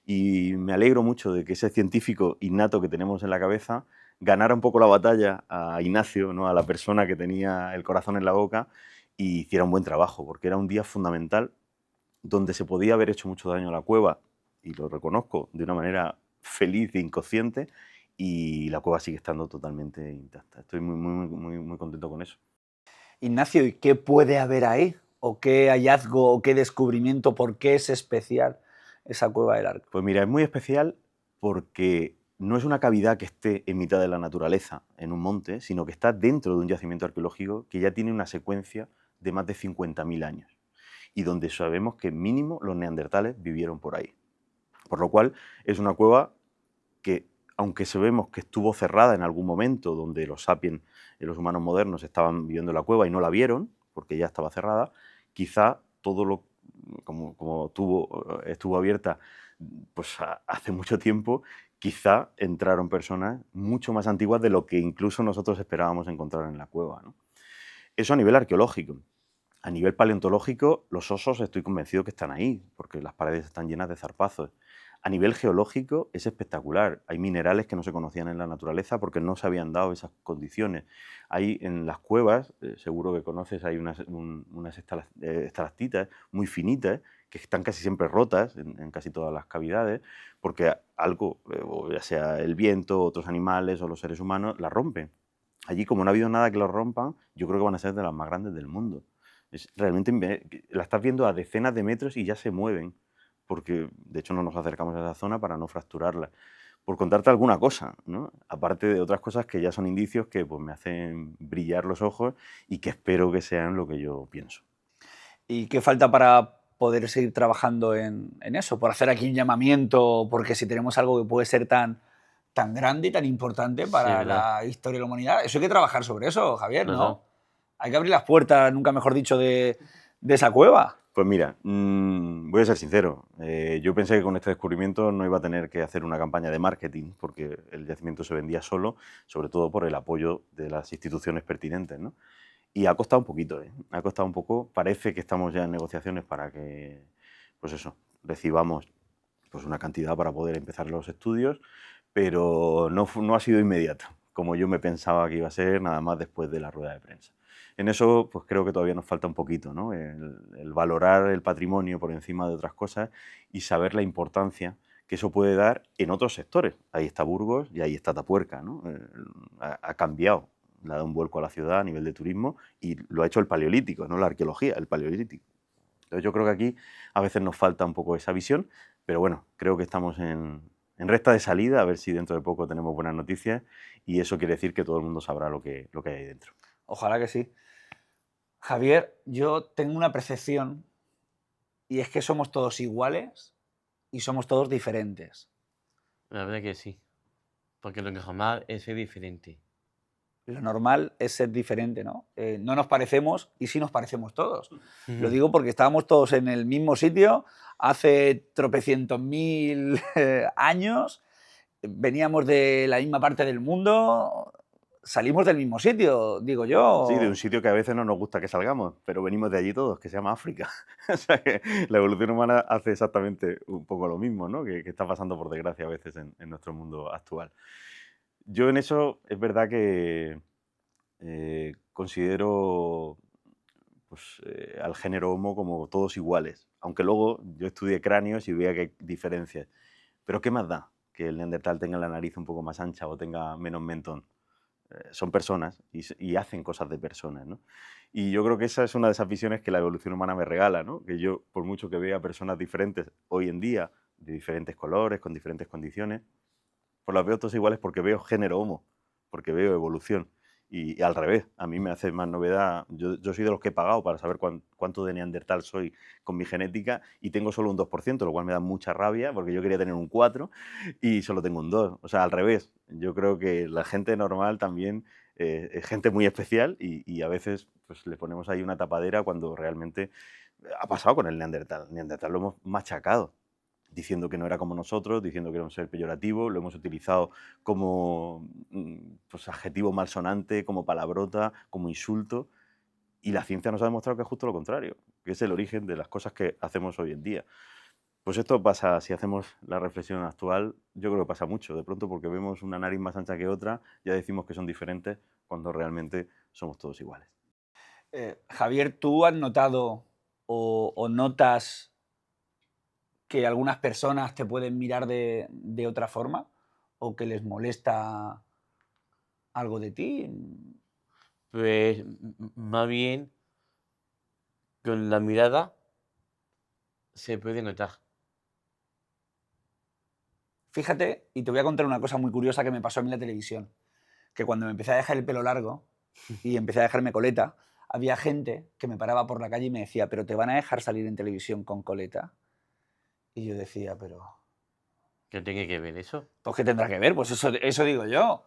Speaker 1: Y me alegro mucho de que ese científico innato que tenemos en la cabeza ganara un poco la batalla a Ignacio, ¿no? A la persona que tenía el corazón en la boca, y hiciera un buen trabajo, porque era un día fundamental donde se podía haber hecho mucho daño a la cueva, y lo reconozco de una manera feliz e inconsciente, y la cueva sigue estando totalmente intacta. Estoy muy contento con eso.
Speaker 2: Ignacio, ¿y qué puede haber ahí? ¿O qué hallazgo o qué descubrimiento? ¿Por qué es especial esa cueva del Arco?
Speaker 1: Pues mira, es muy especial porque no es una cavidad que esté en mitad de la naturaleza, en un monte, sino que está dentro de un yacimiento arqueológico que ya tiene una secuencia de más de 50.000 años, y donde sabemos que mínimo los neandertales vivieron por ahí. Por lo cual es una cueva que, aunque sabemos que estuvo cerrada en algún momento donde los sapiens, los humanos modernos, estaban viviendo en la cueva y no la vieron, porque ya estaba cerrada, quizá todo lo como estuvo abierta pues hace mucho tiempo, quizá entraron personas mucho más antiguas de lo que incluso nosotros esperábamos encontrar en la cueva, ¿no? Eso a nivel arqueológico. A nivel paleontológico, los osos estoy convencido que están ahí, porque las paredes están llenas de zarpazos. A nivel geológico es espectacular. Hay minerales que no se conocían en la naturaleza porque no se habían dado esas condiciones. Hay en las cuevas, seguro que conoces, hay unas estalactitas muy finitas que están casi siempre rotas en casi todas las cavidades, porque algo, o ya sea el viento, otros animales o los seres humanos, las rompen. Allí, como no ha habido nada que los rompan, yo creo que van a ser de las más grandes del mundo. Es realmente la estás viendo a decenas de metros y ya se mueven, porque de hecho no nos acercamos a esa zona para no fracturarla. Por contarte alguna cosa, ¿no? Aparte de otras cosas que ya son indicios que pues, me hacen brillar los ojos y que espero que sean lo que yo pienso.
Speaker 2: ¿Y qué falta para poder seguir trabajando en eso? Por hacer aquí un llamamiento, porque si tenemos algo que puede ser tan grande y tan importante
Speaker 3: Sí,
Speaker 2: para
Speaker 3: ¿verdad?
Speaker 2: la historia de la humanidad, eso hay que trabajar sobre eso, Javier,
Speaker 3: Claro.
Speaker 2: ¿no? Hay que abrir las puertas, nunca mejor dicho, de esa cueva.
Speaker 1: Pues mira, voy a ser sincero. Yo pensé que con este descubrimiento no iba a tener que hacer una campaña de marketing, porque el yacimiento se vendía solo, sobre todo por el apoyo de las instituciones pertinentes, ¿no? Y ha costado un poquito, ¿eh? Ha costado un poco. Parece que estamos ya en negociaciones para que, pues eso, recibamos pues una cantidad para poder empezar los estudios, pero no ha sido inmediato, como yo me pensaba que iba a ser, nada más después de la rueda de prensa. En eso, pues creo que todavía nos falta un poquito, ¿no? El valorar el patrimonio por encima de otras cosas y saber la importancia que eso puede dar en otros sectores. Ahí está Burgos y ahí está Tapuerca, ¿no? Ha cambiado, le ha dado un vuelco a la ciudad a nivel de turismo y lo ha hecho el paleolítico, no la arqueología, el paleolítico. Entonces yo creo que aquí a veces nos falta un poco esa visión, pero bueno, creo que estamos en recta de salida, a ver si dentro de poco tenemos buenas noticias y eso quiere decir que todo el mundo sabrá lo que hay ahí dentro.
Speaker 2: Ojalá que sí. Javier, yo tengo una percepción y es que somos todos iguales y somos todos diferentes.
Speaker 3: La verdad que sí. Porque lo normal es ser diferente.
Speaker 2: Lo normal es ser diferente, ¿no? No nos parecemos y sí nos parecemos todos. Lo
Speaker 3: Ujú.
Speaker 2: digo porque estábamos todos en el mismo sitio hace tropecientos mil años, veníamos de la misma parte del mundo, salimos del mismo sitio, digo
Speaker 1: Sí, de un
Speaker 2: yo.
Speaker 1: sitio que a veces no nos gusta que salgamos, pero venimos de allí todos, que se llama África. O sea que la evolución humana hace exactamente un poco lo mismo, ¿no? Que está pasando por desgracia a veces en nuestro mundo actual. Yo en eso es verdad que considero pues, al género Homo como todos iguales, aunque luego yo estudié cráneos y veía que hay diferencias. Pero ¿qué más da que el neandertal tenga la nariz un poco más ancha o tenga menos mentón? Son personas y hacen cosas de personas, ¿no? Y yo creo que esa es una de esas visiones que la evolución humana me regala, ¿no? Que yo, por mucho que vea personas diferentes hoy en día, de diferentes colores, con diferentes condiciones, pues las veo todas iguales porque veo género Homo, porque veo evolución. Y al revés, a mí me hace más novedad. Yo soy de los que he pagado para saber cuánto de neandertal soy con mi genética y tengo solo un 2%, lo cual me da mucha rabia porque yo quería tener un 4 y solo tengo un 2. O sea, al revés. Yo creo que la gente normal también es gente muy especial y a veces pues, le ponemos ahí una tapadera cuando realmente ha pasado con el neandertal. El neandertal lo hemos machacado diciendo que no era como nosotros, diciendo que era un ser peyorativo, lo hemos utilizado como pues, adjetivo malsonante, como palabrota, como insulto, y la ciencia nos ha demostrado que es justo lo contrario, que es el origen de las cosas que hacemos hoy en día. Pues esto pasa, si hacemos la reflexión actual, yo creo que pasa mucho, de pronto porque vemos una nariz más ancha que otra, ya decimos que son diferentes, cuando realmente somos todos iguales.
Speaker 2: Javier, ¿tú has notado o notas que algunas personas te pueden mirar de otra forma o que les molesta algo de ti?
Speaker 3: Pues más bien con la mirada se puede notar.
Speaker 2: Fíjate, y te voy a contar una cosa muy curiosa que me pasó a mí en la televisión, que cuando me empecé a dejar el pelo largo y empecé a dejarme coleta, había gente que me paraba por la calle y me decía, ¿pero te van a dejar salir en televisión con coleta? Y yo decía,
Speaker 3: ¿Qué tiene que ver eso?
Speaker 2: Pues ¿qué tendrá que ver? Pues eso digo yo.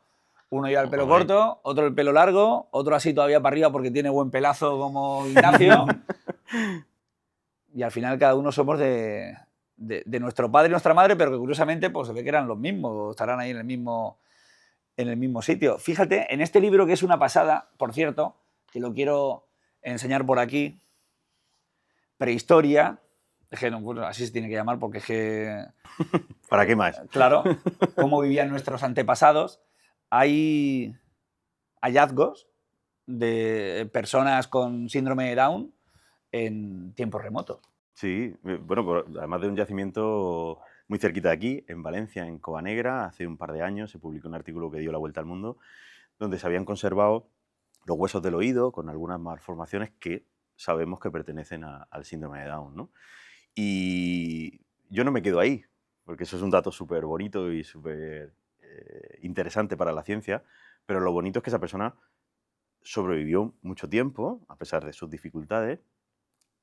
Speaker 2: Uno lleva el pelo
Speaker 3: Hombre.
Speaker 2: corto, otro el pelo largo, otro así todavía para arriba porque tiene buen pelazo como Ignacio. Y al final cada uno somos de nuestro padre y nuestra madre, pero que curiosamente pues se ve que eran los mismos, o estarán ahí en el mismo sitio. Fíjate, en este libro que es una pasada, por cierto, que lo quiero enseñar por aquí, Prehistoria, es que no, bueno, así se tiene que llamar porque es que,
Speaker 1: ¿Para qué más?
Speaker 2: claro, cómo vivían nuestros antepasados, hay hallazgos de personas con síndrome de Down en tiempos remotos.
Speaker 1: Sí, bueno, además de un yacimiento muy cerquita de aquí, en Valencia, en Cobanegra, hace un par de años se publicó un artículo que dio la vuelta al mundo, donde se habían conservado los huesos del oído con algunas malformaciones que sabemos que pertenecen al síndrome de Down, ¿no? Y yo no me quedo ahí, porque eso es un dato súper bonito y súper interesante para la ciencia, pero lo bonito es que esa persona sobrevivió mucho tiempo, a pesar de sus dificultades,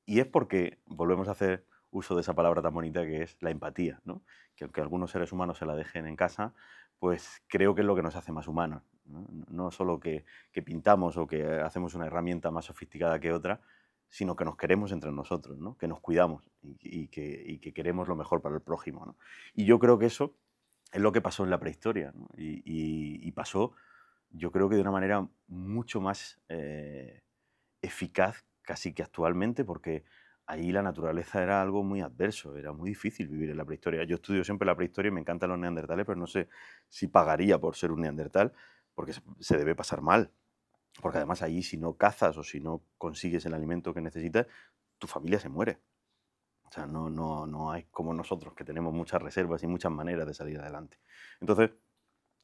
Speaker 1: y es porque volvemos a hacer uso de esa palabra tan bonita que es la empatía, ¿no? Que aunque algunos seres humanos se la dejen en casa, pues creo que es lo que nos hace más humanos, ¿no? No solo que pintamos o que hacemos una herramienta más sofisticada que otra, sino que nos queremos entre nosotros, ¿no? Que nos cuidamos y que queremos lo mejor para el prójimo, ¿no? Y yo creo que eso es lo que pasó en la prehistoria, ¿no? Y pasó, yo creo que de una manera mucho más eficaz casi que actualmente, porque allí la naturaleza era algo muy adverso, era muy difícil vivir en la prehistoria. Yo estudio siempre la prehistoria y me encantan los neandertales, pero no sé si pagaría por ser un neandertal, porque se debe pasar mal. Porque además allí si no cazas o si no consigues el alimento que necesitas, tu familia se muere. O sea, no hay como nosotros, que tenemos muchas reservas y muchas maneras de salir adelante. Entonces,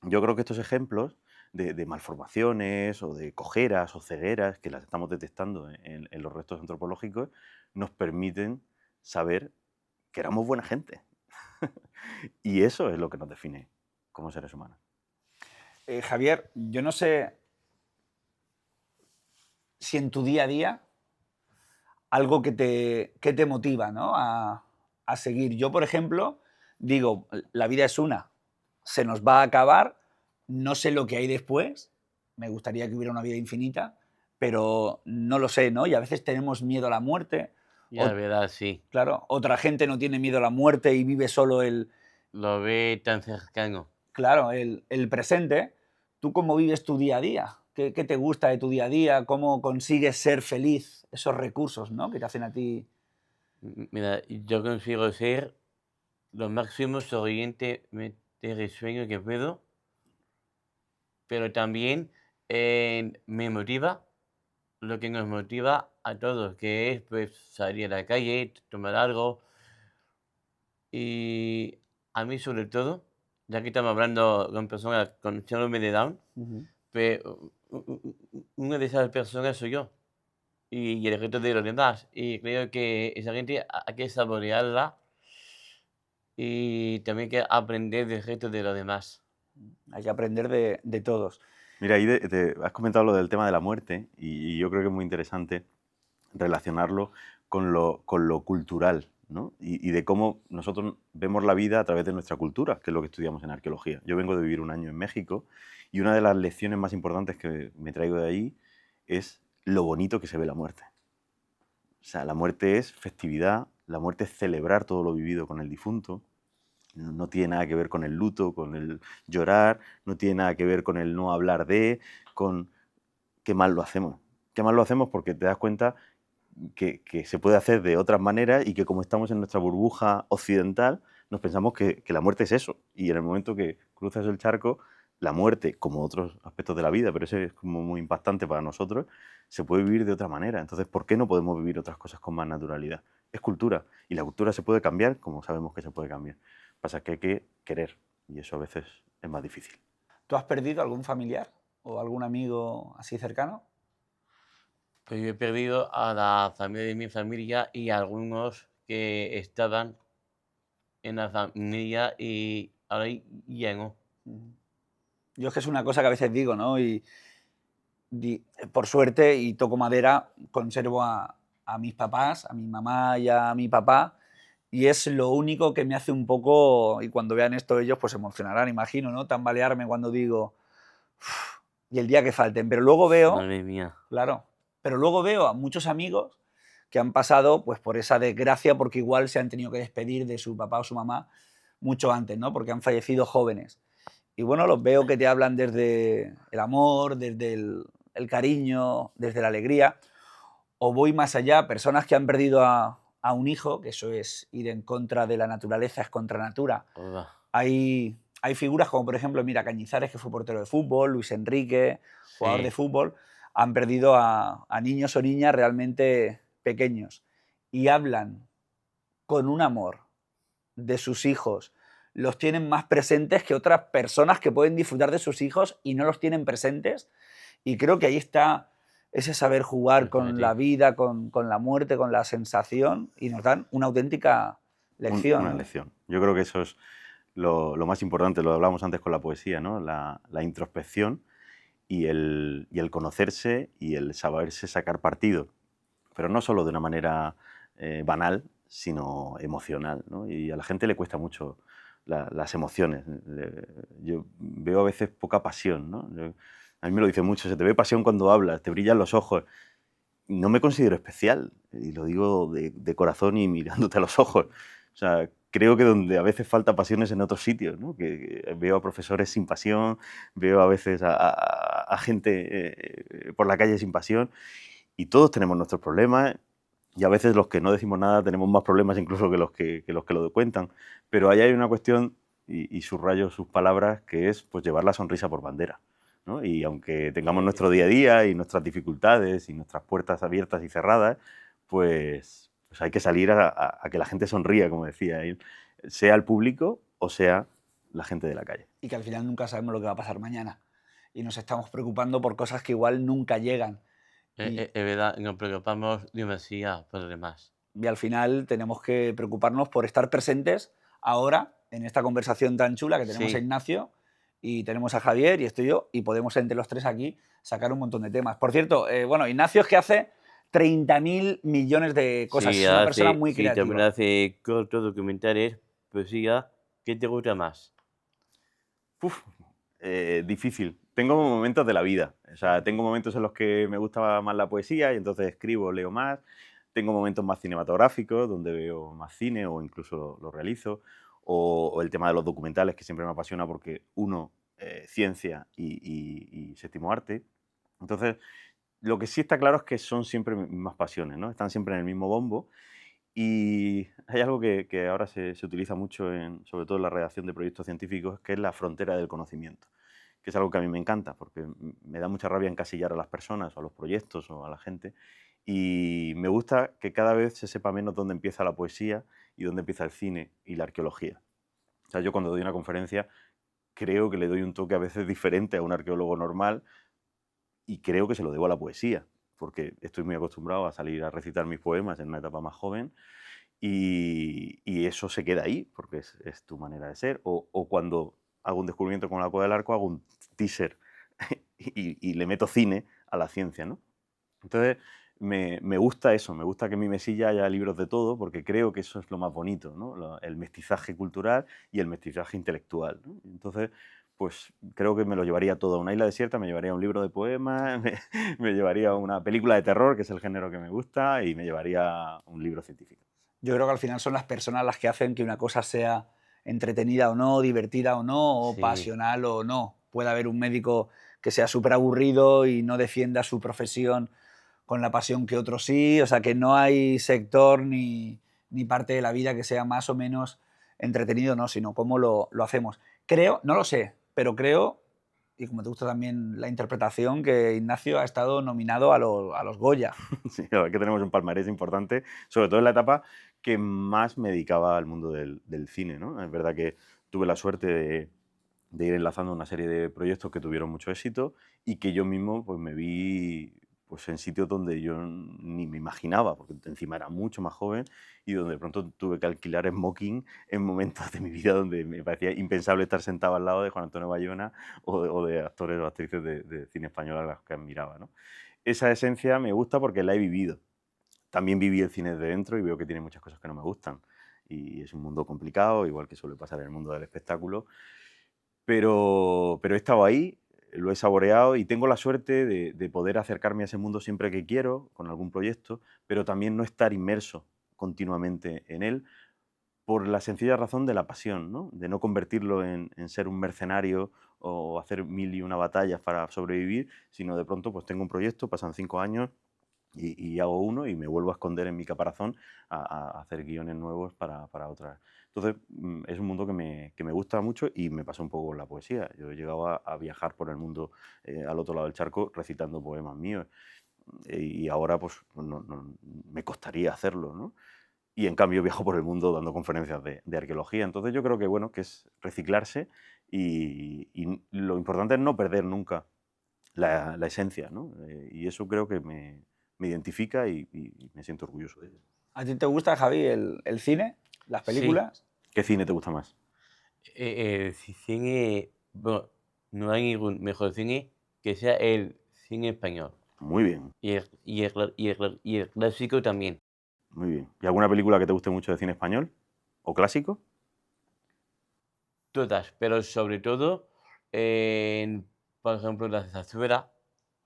Speaker 1: yo creo que estos ejemplos de malformaciones o de cojeras o cegueras que las estamos detectando en los restos antropológicos nos permiten saber que éramos buena gente. Y eso es lo que nos define como seres humanos.
Speaker 2: Javier, yo no sé si en tu día a día algo que te motiva, ¿no? A seguir. Yo, por ejemplo, digo, la vida es una, se nos va a acabar, no sé lo que hay después, me gustaría que hubiera una vida infinita, pero no lo sé, ¿no? Y a veces tenemos miedo a la muerte.
Speaker 3: Ya la verdad, sí.
Speaker 2: Claro, otra gente no tiene miedo a la muerte y vive solo
Speaker 3: Lo ve tan cercano.
Speaker 2: claro, el presente. ¿Tú cómo vives tu día a día? ¿Qué te gusta de tu día a día? ¿Cómo consigues ser feliz? Esos recursos, ¿no? Que te hacen a ti.
Speaker 3: Mira, yo consigo ser lo máximo sonrientemente risueño que puedo, pero también me motiva lo que nos motiva a todos, que es pues salir a la calle, tomar algo. Y a mí sobre todo, ya que estamos hablando con personas con síndrome de Down,
Speaker 2: Ujú.
Speaker 3: pues una de esas personas soy yo y el resto de los demás. Y creo que esa gente hay que saborearla y también hay que aprender del resto de los demás.
Speaker 2: Hay que aprender de todos.
Speaker 1: Mira, ahí has comentado lo del tema de la muerte y yo creo que es muy interesante relacionarlo con lo cultural, ¿no? Y de cómo nosotros vemos la vida a través de nuestra cultura, que es lo que estudiamos en arqueología. Yo vengo de vivir un año en México y una de las lecciones más importantes que me traigo de ahí es lo bonito que se ve la muerte. O sea, la muerte es festividad, la muerte es celebrar todo lo vivido con el difunto. No tiene nada que ver con el luto, con el llorar, no tiene nada que ver con el no hablar con qué mal lo hacemos. Qué mal lo hacemos porque te das cuenta que se puede hacer de otras maneras y que como estamos en nuestra burbuja occidental, nos pensamos que la muerte es eso. Y en el momento que cruzas el charco, la muerte, como otros aspectos de la vida, pero ese es como muy impactante para nosotros, se puede vivir de otra manera. Entonces, ¿por qué no podemos vivir otras cosas con más naturalidad? Es cultura. Y la cultura se puede cambiar como sabemos que se puede cambiar. Pasa que hay que querer. Y eso a veces es más difícil.
Speaker 2: ¿Tú has perdido algún familiar o algún amigo así cercano?
Speaker 3: Pues yo he perdido a la familia de mi familia y a algunos que estaban en la familia y ahora ya no.
Speaker 2: Ujú. Yo es que es una cosa que a veces digo, ¿no? Y por suerte, y toco madera, conservo a mis papás, a mi mamá y a mi papá, y es lo único que me hace un poco, y cuando vean esto ellos pues se emocionarán, imagino, ¿no? Tambalearme cuando digo, "Uf", y el día que falten. Pero luego veo,
Speaker 3: Madre mía.
Speaker 2: claro, pero luego veo a muchos amigos que han pasado pues por esa desgracia porque igual se han tenido que despedir de su papá o su mamá mucho antes, ¿no? Porque han fallecido jóvenes. Y bueno, los veo que te hablan desde el amor, desde el cariño, desde la alegría. O voy más allá, personas que han perdido a un hijo, que eso es ir en contra de la naturaleza, es contra natura.
Speaker 3: Hola.
Speaker 2: Hay figuras como, por ejemplo, mira, Cañizares, que fue portero de fútbol, Luis Enrique, jugador de
Speaker 3: Sí.
Speaker 2: fútbol, han perdido a niños o niñas realmente pequeños y hablan con un amor de sus hijos, los tienen más presentes que otras personas que pueden disfrutar de sus hijos y no los tienen presentes. Y creo que ahí está ese saber jugar
Speaker 3: Pues
Speaker 2: con la
Speaker 3: fíjate.
Speaker 2: vida, con la muerte, con la sensación, y nos dan una auténtica lección,
Speaker 1: Una
Speaker 2: ¿no?
Speaker 1: lección. Yo creo que eso es lo más importante, lo hablamos antes con la poesía, ¿no? La introspección y el conocerse y el saberse sacar partido, pero no solo de una manera banal, sino emocional, ¿no? Y a la gente le cuesta mucho las emociones. Yo veo a veces poca pasión, ¿no? A mí me lo dice mucho, se te ve pasión cuando hablas, te brillan los ojos. No me considero especial, y lo digo de corazón y mirándote a los ojos. O sea, creo que donde a veces falta pasión es en otros sitios, ¿no? Que veo a profesores sin pasión, veo a veces a gente por la calle sin pasión, y todos tenemos nuestros problemas, y a veces los que no decimos nada tenemos más problemas incluso que los que lo cuentan. Pero ahí hay una cuestión, y subrayo sus palabras, que es pues, llevar la sonrisa por bandera, ¿no? Y aunque tengamos
Speaker 2: Sí,
Speaker 1: nuestro día a día y nuestras dificultades y nuestras puertas abiertas y cerradas, pues hay que salir a que la gente sonría, como decía él, sea el público o sea la gente de la calle.
Speaker 2: y que al final nunca sabemos lo que va a pasar mañana. Y nos estamos preocupando por cosas que igual nunca llegan. Y,
Speaker 3: Es verdad, nos preocupamos demasiado por los demás.
Speaker 2: y al final tenemos que preocuparnos por estar presentes ahora en esta conversación tan chula que tenemos a
Speaker 3: Sí,
Speaker 2: Ignacio y tenemos a Javier y estoy yo y podemos entre los tres aquí sacar un montón de temas. Por cierto, bueno, Ignacio es que hace 30.000 millones de cosas,
Speaker 3: sí,
Speaker 2: es una persona muy
Speaker 3: sí, también
Speaker 2: creativa.
Speaker 3: hace cortos documentales, poesía. ¿Qué te gusta más?
Speaker 1: Uf, difícil. Tengo momentos de la vida. O sea, tengo momentos en los que me gusta más la poesía y entonces escribo, leo más. Tengo momentos más cinematográficos donde veo más cine o incluso lo realizo. O el tema de los documentales, que siempre me apasiona porque uno, ciencia y séptimo arte. Entonces, lo que sí está claro es que son siempre mis mismas pasiones, ¿no? Están siempre en el mismo bombo. Y hay algo que ahora se utiliza mucho, sobre todo en la redacción de proyectos científicos, que es la frontera del conocimiento, que es algo que a mí me encanta, porque me da mucha rabia encasillar a las personas, o a los proyectos, o a la gente, y me gusta que cada vez se sepa menos dónde empieza la poesía y dónde empieza el cine y la arqueología. O sea, yo cuando doy una conferencia creo que le doy un toque a veces diferente a un arqueólogo normal, y creo que se lo debo a la poesía, porque estoy muy acostumbrado a salir a recitar mis poemas en una etapa más joven, y eso se queda ahí, porque es tu manera de ser. O cuando hago un descubrimiento con la cueva del arco, hago un teaser y le meto cine a la ciencia, ¿no? Entonces, me gusta eso, me gusta que en mi mesilla haya libros de todo, porque creo que eso es lo más bonito, ¿no? El mestizaje cultural y el mestizaje intelectual, ¿no? Entonces, pues creo que me lo llevaría todo a una isla desierta, me llevaría un libro de poemas, me llevaría una película de terror, que es el género que me gusta, y me llevaría un libro científico.
Speaker 2: Yo creo que al final son las personas las que hacen que una cosa sea entretenida o no, divertida o no, o
Speaker 3: Sí,
Speaker 2: pasional o no. Puede haber un médico que sea súper aburrido y no defienda su profesión con la pasión que otros sí. O sea, que no hay sector ni parte de la vida que sea más o menos entretenido, no, sino cómo lo hacemos. Creo, no lo sé, pero creo, y como te gusta también la interpretación, que Ignacio ha estado nominado a los Goya.
Speaker 1: Sí, la verdad que tenemos un palmarés importante, sobre todo en la etapa que más me dedicaba al mundo del cine, ¿no? Es verdad que tuve la suerte de ir enlazando una serie de proyectos que tuvieron mucho éxito y que yo mismo pues, me vi pues, en sitios donde yo ni me imaginaba, porque encima era mucho más joven y donde de pronto tuve que alquilar smoking en momentos de mi vida donde me parecía impensable estar sentado al lado de Juan Antonio Bayona o de actores o actrices de cine español a los que admiraba, ¿no? Esa esencia me gusta porque la he vivido. También viví el cine de dentro y veo que tiene muchas cosas que no me gustan. y es un mundo complicado, igual que suele pasar en el mundo del espectáculo. Pero he estado ahí, lo he saboreado y tengo la suerte de poder acercarme a ese mundo siempre que quiero, con algún proyecto, pero también no estar inmerso continuamente en él, por la sencilla razón de la pasión, ¿no? De no convertirlo en ser un mercenario o hacer mil y una batallas para sobrevivir, sino de pronto pues tengo un proyecto, pasan 5 años y hago uno y me vuelvo a esconder en mi caparazón a hacer guiones nuevos para otras. Entonces, es un mundo que me gusta mucho y me pasa un poco con la poesía. Yo he llegado a viajar por el mundo al otro lado del charco recitando poemas míos y ahora pues me costaría hacerlo, ¿no? Y en cambio viajo por el mundo dando conferencias de arqueología. Entonces yo creo que, bueno, que es reciclarse y lo importante es no perder nunca la esencia, ¿no? Y eso creo que me identifica y me siento orgulloso de ello.
Speaker 2: ¿A ti te gusta, Javi, el cine, las
Speaker 3: Sí,
Speaker 2: películas?
Speaker 1: ¿Qué cine te gusta más?
Speaker 3: cine, bueno, no hay ningún mejor cine que sea el cine español.
Speaker 1: Muy bien,
Speaker 3: Y el clásico también.
Speaker 1: muy bien. ¿Y alguna película que te guste mucho de cine español? ¿O clásico?
Speaker 3: Todas, pero sobre todo, por ejemplo, la zarzuela,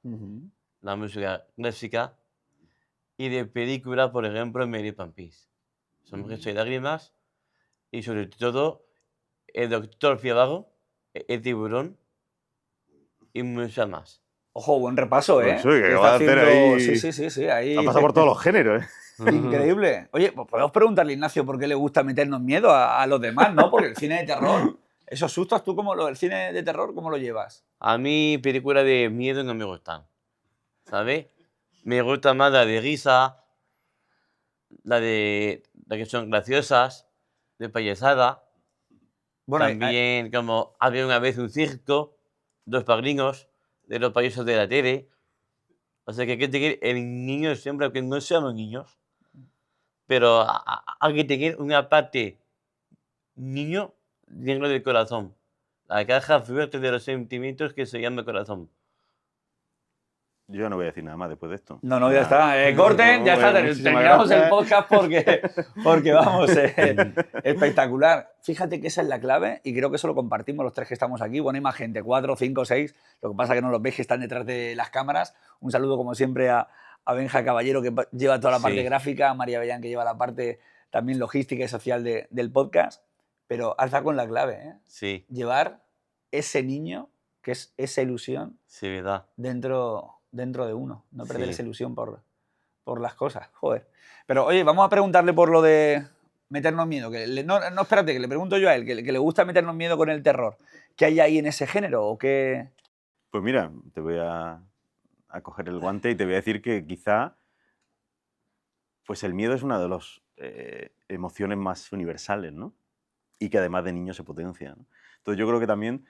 Speaker 2: Ujú.
Speaker 3: la música clásica, y de película, por ejemplo, Mary Poppins. Son Gesto y Lágrimas, y sobre todo, el Doctor Civago, el Tiburón y muchas más.
Speaker 2: Ojo, buen repaso,
Speaker 1: Pues
Speaker 2: ¿eh?
Speaker 1: oye,
Speaker 2: Que
Speaker 1: que
Speaker 2: está
Speaker 1: va a hacer
Speaker 2: haciendo... Sí,
Speaker 1: ahí...
Speaker 2: sí, sí, sí,
Speaker 1: Ha
Speaker 2: ahí...
Speaker 1: pasado por todos los géneros, ¿eh?
Speaker 2: Increíble. Oye, pues podemos preguntarle a Ignacio por qué le gusta meternos miedo a los demás, ¿no? Porque el cine de terror, esos sustos, ¿tú cómo el cine de terror, cómo lo llevas?
Speaker 3: A mí, películas de miedo no me gustan, ¿sabes? Me gusta más la de risa, la que son graciosas, de payasada.
Speaker 2: Bueno,
Speaker 3: También como había una vez un circo, los padrinos de los payasos de la tele. O sea que hay que tener el niño siempre, aunque no seamos niños, pero hay que tener una parte niño dentro del corazón. La caja fuerte de los sentimientos que se llama corazón.
Speaker 1: Yo ya no voy a decir nada más después de esto.
Speaker 2: no, no, ya
Speaker 1: Nada.
Speaker 2: está. Corten, ya está.
Speaker 1: Muchísimas
Speaker 2: Terminamos el
Speaker 1: gracias.
Speaker 2: podcast porque vamos, espectacular. Fíjate que esa es la clave y creo que eso lo compartimos los tres que estamos aquí. Bueno, hay más gente, 4, 5, 6. Lo que pasa es que no los veis que están detrás de las cámaras. Un saludo, como siempre, a Benja Caballero, que lleva toda la parte
Speaker 3: Sí,
Speaker 2: gráfica, a María Bellán, que lleva la parte también logística y social del podcast. Pero has dado con la clave, ¿eh?
Speaker 3: sí,
Speaker 2: Llevar ese niño, que es esa ilusión,
Speaker 3: sí, verdad.
Speaker 2: dentro de uno. No perder esa
Speaker 3: Sí.
Speaker 2: ilusión por las cosas. Joder. Pero oye, vamos a preguntarle por lo de meternos miedo. No, espérate, que le pregunto yo a él, que le gusta meternos miedo con el terror. ¿Qué hay ahí en ese género? ¿O qué?
Speaker 1: Pues mira, te voy a coger el guante y te voy a decir que quizá pues el miedo es una de las emociones más universales, ¿no? Y que además de niño se potencia, ¿no? Entonces yo creo que también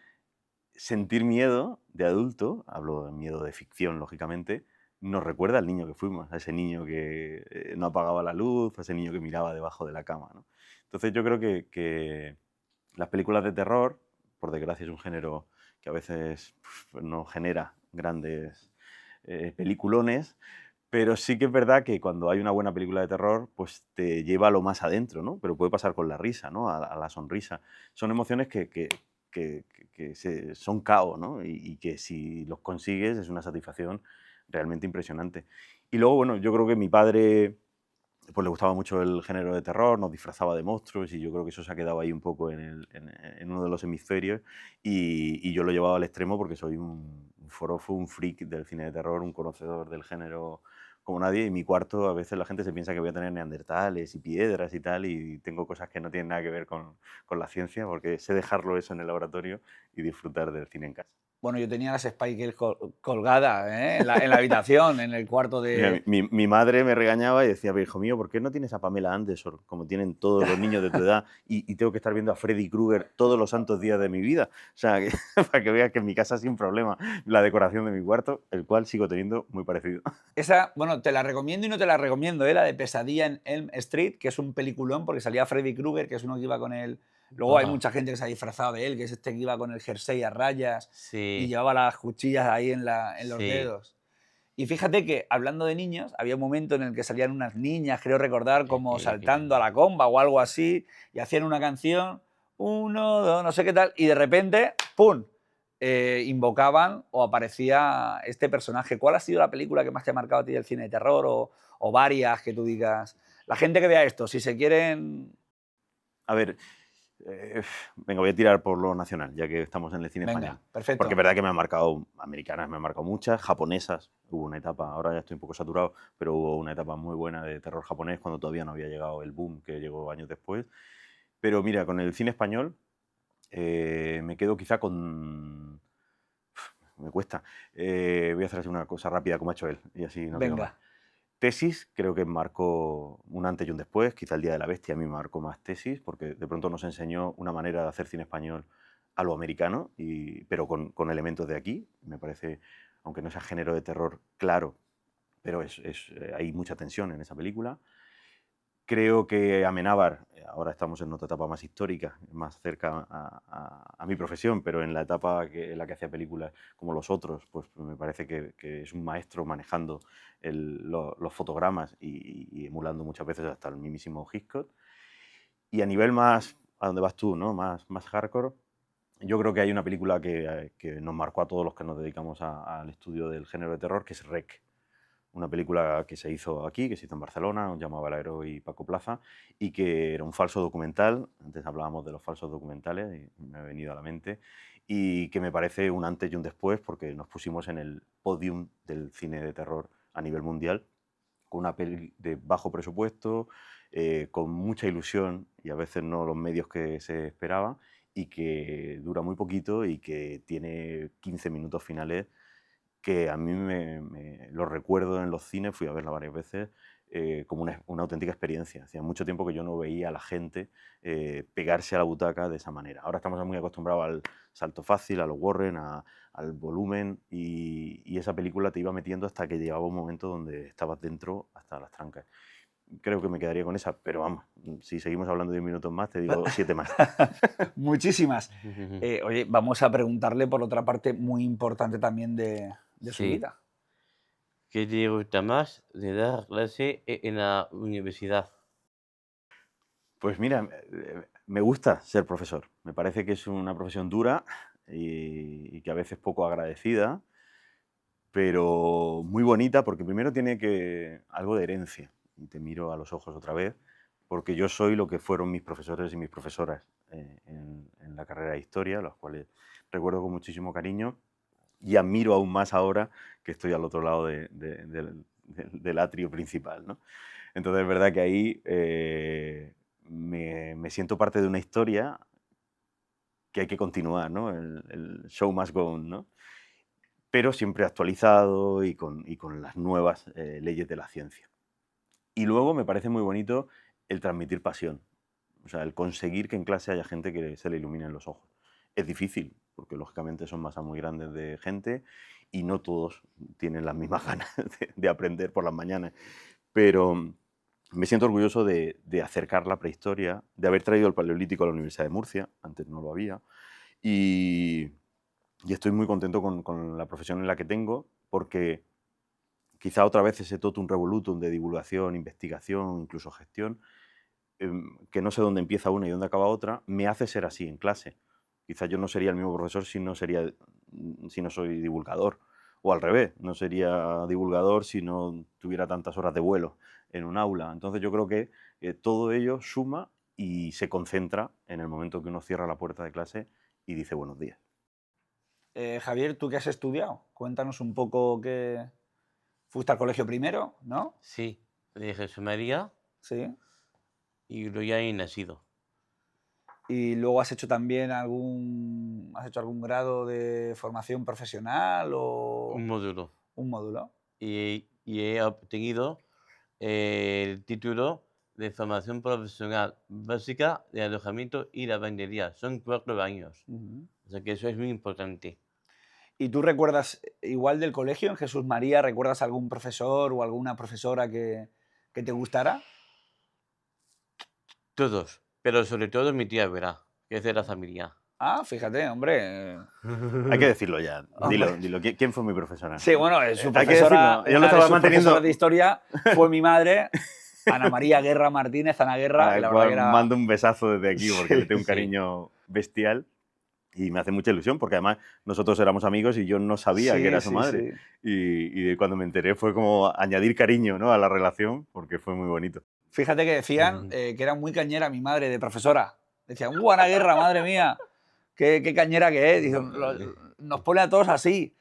Speaker 1: sentir miedo de adulto, hablo de miedo de ficción, lógicamente, nos recuerda al niño que fuimos, a ese niño que no apagaba la luz, a ese niño que miraba debajo de la cama, ¿no? Entonces yo creo que las películas de terror, por desgracia es un género que a veces no genera grandes peliculones, pero sí que es verdad que cuando hay una buena película de terror, pues te lleva a lo más adentro, ¿no? Pero puede pasar con la risa, ¿no? A la sonrisa. Son emociones que son caos, ¿no? Y que si los consigues es una satisfacción realmente impresionante. Y luego, bueno, yo creo que mi padre pues le gustaba mucho el género de terror, nos disfrazaba de monstruos y yo creo que eso se ha quedado ahí un poco en uno de los hemisferios y yo lo he llevado al extremo porque soy un forofo, un freak del cine de terror, un conocedor del género como nadie y en mi cuarto a veces la gente se piensa que voy a tener neandertales y piedras y tal y tengo cosas que no tienen nada que ver con la ciencia porque sé dejarlo eso en el laboratorio y disfrutar del cine en casa.
Speaker 2: Bueno, yo tenía las Spy Girls colgadas, ¿eh? En la habitación, en el cuarto
Speaker 1: Mira,
Speaker 2: de...
Speaker 1: mi madre me regañaba y decía, pero hijo mío, ¿por qué no tienes a Pamela Anderson, como tienen todos los niños de tu edad, y tengo que estar viendo a Freddy Krueger todos los santos días de mi vida? O sea, para que veas que en mi casa sin problema la decoración de mi cuarto, el cual sigo teniendo muy parecido.
Speaker 2: Esa, bueno, te la recomiendo y no te la recomiendo, ¿eh? La de Pesadilla en Elm Street, que es un peliculón porque salía Freddy Krueger, que es uno que iba con el... Luego hay
Speaker 3: Ajá.
Speaker 2: mucha gente que se ha disfrazado de él, que es este que iba con el jersey a rayas y
Speaker 3: Sí,
Speaker 2: llevaba las cuchillas ahí en los
Speaker 3: sí,
Speaker 2: dedos. Y fíjate que, hablando de niños, había un momento en el que salían unas niñas, creo recordar, como saltando a la comba o algo así, y hacían una canción, uno, dos, no sé qué tal, y de repente, ¡pum! Invocaban o aparecía este personaje. ¿Cuál ha sido la película que más te ha marcado a ti del cine de terror o varias que tú digas? La gente que vea esto, si se quieren...
Speaker 1: A ver, venga, voy a tirar por lo nacional, ya que estamos en el cine español.
Speaker 2: Venga, perfecto.
Speaker 1: Porque es verdad que me han marcado americanas, me han marcado muchas, japonesas. Hubo una etapa, ahora ya estoy un poco saturado, pero hubo una etapa muy buena de terror japonés cuando todavía no había llegado el boom que llegó años después. Pero mira, con el cine español me quedo quizá con... Me cuesta. Voy a hacer así una cosa rápida como ha hecho él y así no digo más.
Speaker 2: Venga.
Speaker 1: Tesis creo que marcó un antes y un después. Quizá el Día de la Bestia a mí me marcó más Tesis, porque de pronto nos enseñó una manera de hacer cine español a lo americano, pero con elementos de aquí. Me parece, aunque no sea género de terror claro, pero hay mucha tensión en esa película. Creo que Amenábar, ahora estamos en otra etapa más histórica, más cerca a mi profesión, pero en la etapa en la que hacía películas como Los Otros, pues me parece que es un maestro manejando los fotogramas y emulando muchas veces hasta el mismísimo Hitchcock. Y a nivel más, a donde vas tú, ¿no? Más hardcore, yo creo que hay una película que nos marcó a todos los que nos dedicamos al estudio del género de terror, que es REC. Una película que se hizo aquí, que se hizo en Barcelona, llamaba Valero y Paco Plaza, y que era un falso documental. Antes hablábamos de los falsos documentales, y me ha venido a la mente, y que me parece un antes y un después, porque nos pusimos en el podium del cine de terror a nivel mundial, con una peli de bajo presupuesto, con mucha ilusión y a veces no los medios que se esperaba, y que dura muy poquito y que tiene 15 minutos finales que a mí lo recuerdo en los cines, fui a verla varias veces, como una auténtica experiencia. Hacía mucho tiempo que yo no veía a la gente pegarse a la butaca de esa manera. Ahora estamos muy acostumbrados al salto fácil, a los Warren, al volumen, y esa película te iba metiendo hasta que llegaba un momento donde estabas dentro hasta las trancas. Creo que me quedaría con esa, pero vamos, si seguimos hablando 10 minutos más, te digo 7 más.
Speaker 2: Muchísimas. Oye, vamos a preguntarle por otra parte muy importante también de su
Speaker 3: Sí.
Speaker 2: vida.
Speaker 3: ¿Qué te gusta más de dar clase en la universidad?
Speaker 1: Pues mira, me gusta ser profesor. Me parece que es una profesión dura y que a veces poco agradecida, pero muy bonita porque primero tiene algo de herencia. Y te miro a los ojos otra vez, porque yo soy lo que fueron mis profesores y mis profesoras en la carrera de historia, los cuales recuerdo con muchísimo cariño y admiro aún más ahora que estoy al otro lado del atrio principal, ¿no? Entonces es verdad que ahí me siento parte de una historia que hay que continuar, ¿no? El show must go on, ¿no? Pero siempre actualizado y con las nuevas leyes de la ciencia. Y luego me parece muy bonito el transmitir pasión, o sea, el conseguir que en clase haya gente que se le iluminen los ojos. Es difícil, porque lógicamente son masas muy grandes de gente y no todos tienen las mismas ganas de aprender por las mañanas, pero me siento orgulloso de acercar la prehistoria, de haber traído el Paleolítico a la Universidad de Murcia, antes no lo había, y, y estoy muy contento con la profesión en la que tengo, porque quizá otra vez ese totum revolutum de divulgación, investigación, incluso gestión, que no sé dónde empieza una y dónde acaba otra, me hace ser así en clase. Quizá yo no sería el mismo profesor si no soy divulgador, o al revés, no sería divulgador si no tuviera tantas horas de vuelo en un aula. Entonces yo creo que todo ello suma y se concentra en el momento que uno cierra la puerta de clase y dice buenos días.
Speaker 2: Javier, ¿tú qué has estudiado? Cuéntanos un poco qué... Fuiste al colegio primero, ¿no?
Speaker 3: Sí, de Jesús María
Speaker 2: Sí.
Speaker 3: y luego ya he nacido.
Speaker 2: Y luego has hecho también ¿has hecho algún grado de formación profesional o
Speaker 3: Un módulo.
Speaker 2: un módulo?
Speaker 3: Y he obtenido el título de formación profesional básica de alojamiento y lavandería. Son 4 años.
Speaker 2: Ujú.
Speaker 3: O sea que eso es muy importante.
Speaker 2: ¿Y tú recuerdas, igual del colegio, en Jesús María, recuerdas algún profesor o alguna profesora que te gustara?
Speaker 3: Todos, pero sobre todo mi tía Vera, que es de la familia.
Speaker 2: Ah, fíjate, hombre.
Speaker 1: Hay que decirlo ya. Dilo,
Speaker 2: Hombre.
Speaker 1: dilo. ¿Quién fue mi profesora?
Speaker 2: Sí, bueno, su
Speaker 1: Hay que
Speaker 2: profesora,
Speaker 1: decirlo. Yo lo
Speaker 2: una de
Speaker 1: estaba
Speaker 2: sus profesoras de
Speaker 1: manteniendo.
Speaker 2: historia fue mi madre, Ana María Guerra Martínez, Ana Guerra,
Speaker 1: A
Speaker 2: que
Speaker 1: la
Speaker 2: la verdad que
Speaker 1: cual
Speaker 2: era...
Speaker 1: mando un besazo desde aquí porque le
Speaker 2: Sí,
Speaker 1: tengo un
Speaker 3: Sí.
Speaker 1: cariño bestial y me hace mucha ilusión porque además nosotros éramos amigos y yo no sabía que era su
Speaker 2: sí,
Speaker 1: madre.
Speaker 2: sí.
Speaker 1: Y cuando me enteré fue como añadir cariño, ¿no?, a la relación porque fue muy bonito.
Speaker 2: Fíjate que decían que era muy cañera mi madre de profesora. Decían, Ana Guerra, madre mía, qué cañera que es. Dicen, nos pone a todos así.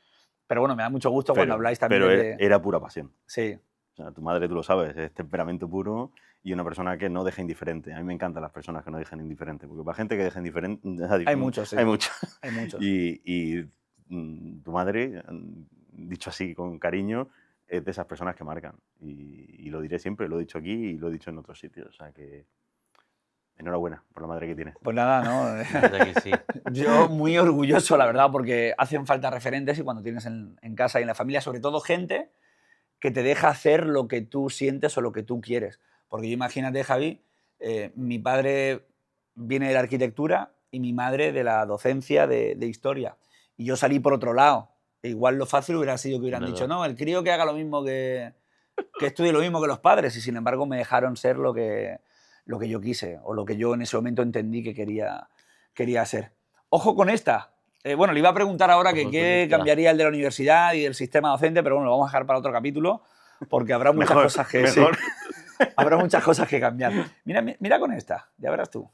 Speaker 2: Pero bueno, me da mucho gusto cuando habláis también
Speaker 1: Pero
Speaker 2: desde...
Speaker 1: era pura pasión.
Speaker 2: Sí,
Speaker 1: O sea, tu madre, tú lo sabes, es temperamento puro y una persona que no deja indiferente. A mí me encantan las personas que no dejan indiferente, porque para gente que deja indiferente
Speaker 2: hay muchos, sí.
Speaker 1: hay mucho.
Speaker 2: Hay muchos.
Speaker 1: Y tu madre, dicho así con cariño, es de esas personas que marcan. Y lo diré siempre, lo he dicho aquí y lo he dicho en otros sitios. O sea que enhorabuena por la madre que tienes.
Speaker 2: Pues nada, ¿no?
Speaker 3: La verdad que sí.
Speaker 2: Yo muy orgulloso, la verdad, porque hacen falta referentes y cuando tienes en casa y en la familia, sobre todo gente que te deja hacer lo que tú sientes o lo que tú quieres. Porque yo imagínate, Javi, mi padre viene de la arquitectura y mi madre de la docencia de historia. Y yo salí por otro lado. E igual lo fácil hubiera sido que hubieran dicho,
Speaker 3: Claro.
Speaker 2: no, el crío que haga lo mismo que estudie lo mismo que los padres. Y sin embargo me dejaron ser lo que yo quise o lo que yo en ese momento entendí que quería ser. Ojo con esta. Bueno, le iba a preguntar ahora que
Speaker 3: Ojo con
Speaker 2: qué
Speaker 3: esta.
Speaker 2: cambiaría el de la universidad y el sistema docente, pero bueno, lo vamos a dejar para otro capítulo porque habrá muchas
Speaker 1: Mejor,
Speaker 2: cosas que sí,
Speaker 1: mejor.
Speaker 2: habrá muchas cosas que cambiar. Mira con esta, ya verás tú.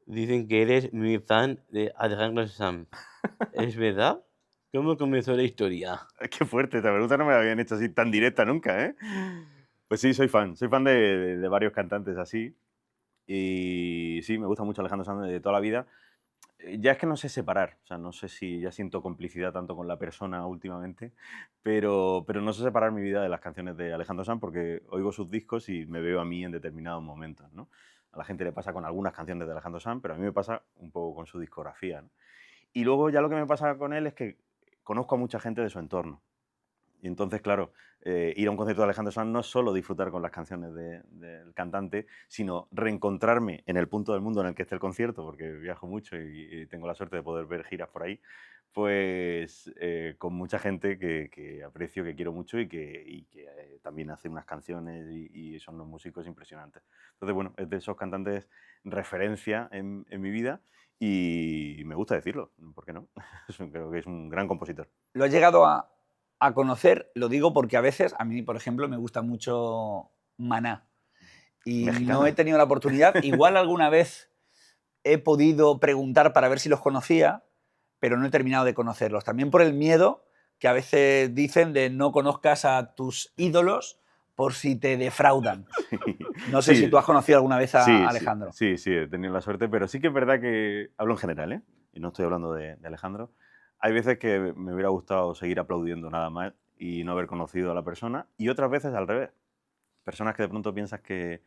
Speaker 3: Dicen que eres muy fan de Alejandro Sanz. ¿Es verdad? ¿Cómo comenzó la historia?
Speaker 1: Qué fuerte, esta pregunta no me la habían hecho así tan directa nunca, ¿eh? Pues sí, soy fan de varios cantantes así. Y sí, me gusta mucho Alejandro Sanz de toda la vida. Ya es que no sé separar, o sea, no sé si ya siento complicidad tanto con la persona últimamente, pero no sé separar mi vida de las canciones de Alejandro Sanz porque oigo sus discos y me veo a mí en determinados momentos, ¿no? A la gente le pasa con algunas canciones de Alejandro Sanz, pero a mí me pasa un poco con su discografía, ¿no? Y luego ya lo que me pasa con él es que conozco a mucha gente de su entorno. Y entonces, claro, ir a un concierto de Alejandro Sanz no es solo disfrutar con las canciones del cantante, sino reencontrarme en el punto del mundo en el que esté el concierto, porque viajo mucho y tengo la suerte de poder ver giras por ahí, pues con mucha gente que aprecio, que quiero mucho y que también hace unas canciones y son unos músicos impresionantes. Entonces, bueno, es de esos cantantes referencia en mi vida y me gusta decirlo, ¿por qué no? Creo que es un gran compositor.
Speaker 2: Lo he llegado a conocer, lo digo porque a veces, a mí, por ejemplo, me gusta mucho Maná y no he
Speaker 1: Mexicana.
Speaker 2: tenido la oportunidad. Igual alguna vez he podido preguntar para ver si los conocía, pero no he terminado de conocerlos. También por el miedo que a veces dicen de no conozcas a tus ídolos por si te defraudan. No sé si
Speaker 1: Sí,
Speaker 2: tú has conocido alguna vez a
Speaker 1: sí, sí,
Speaker 2: Alejandro.
Speaker 1: sí, sí, he tenido la suerte, pero sí que es verdad que hablo en general, ¿eh? Y no estoy hablando de Alejandro. Hay veces que me hubiera gustado seguir aplaudiendo nada más y no haber conocido a la persona, y otras veces al revés. Personas que de pronto piensas que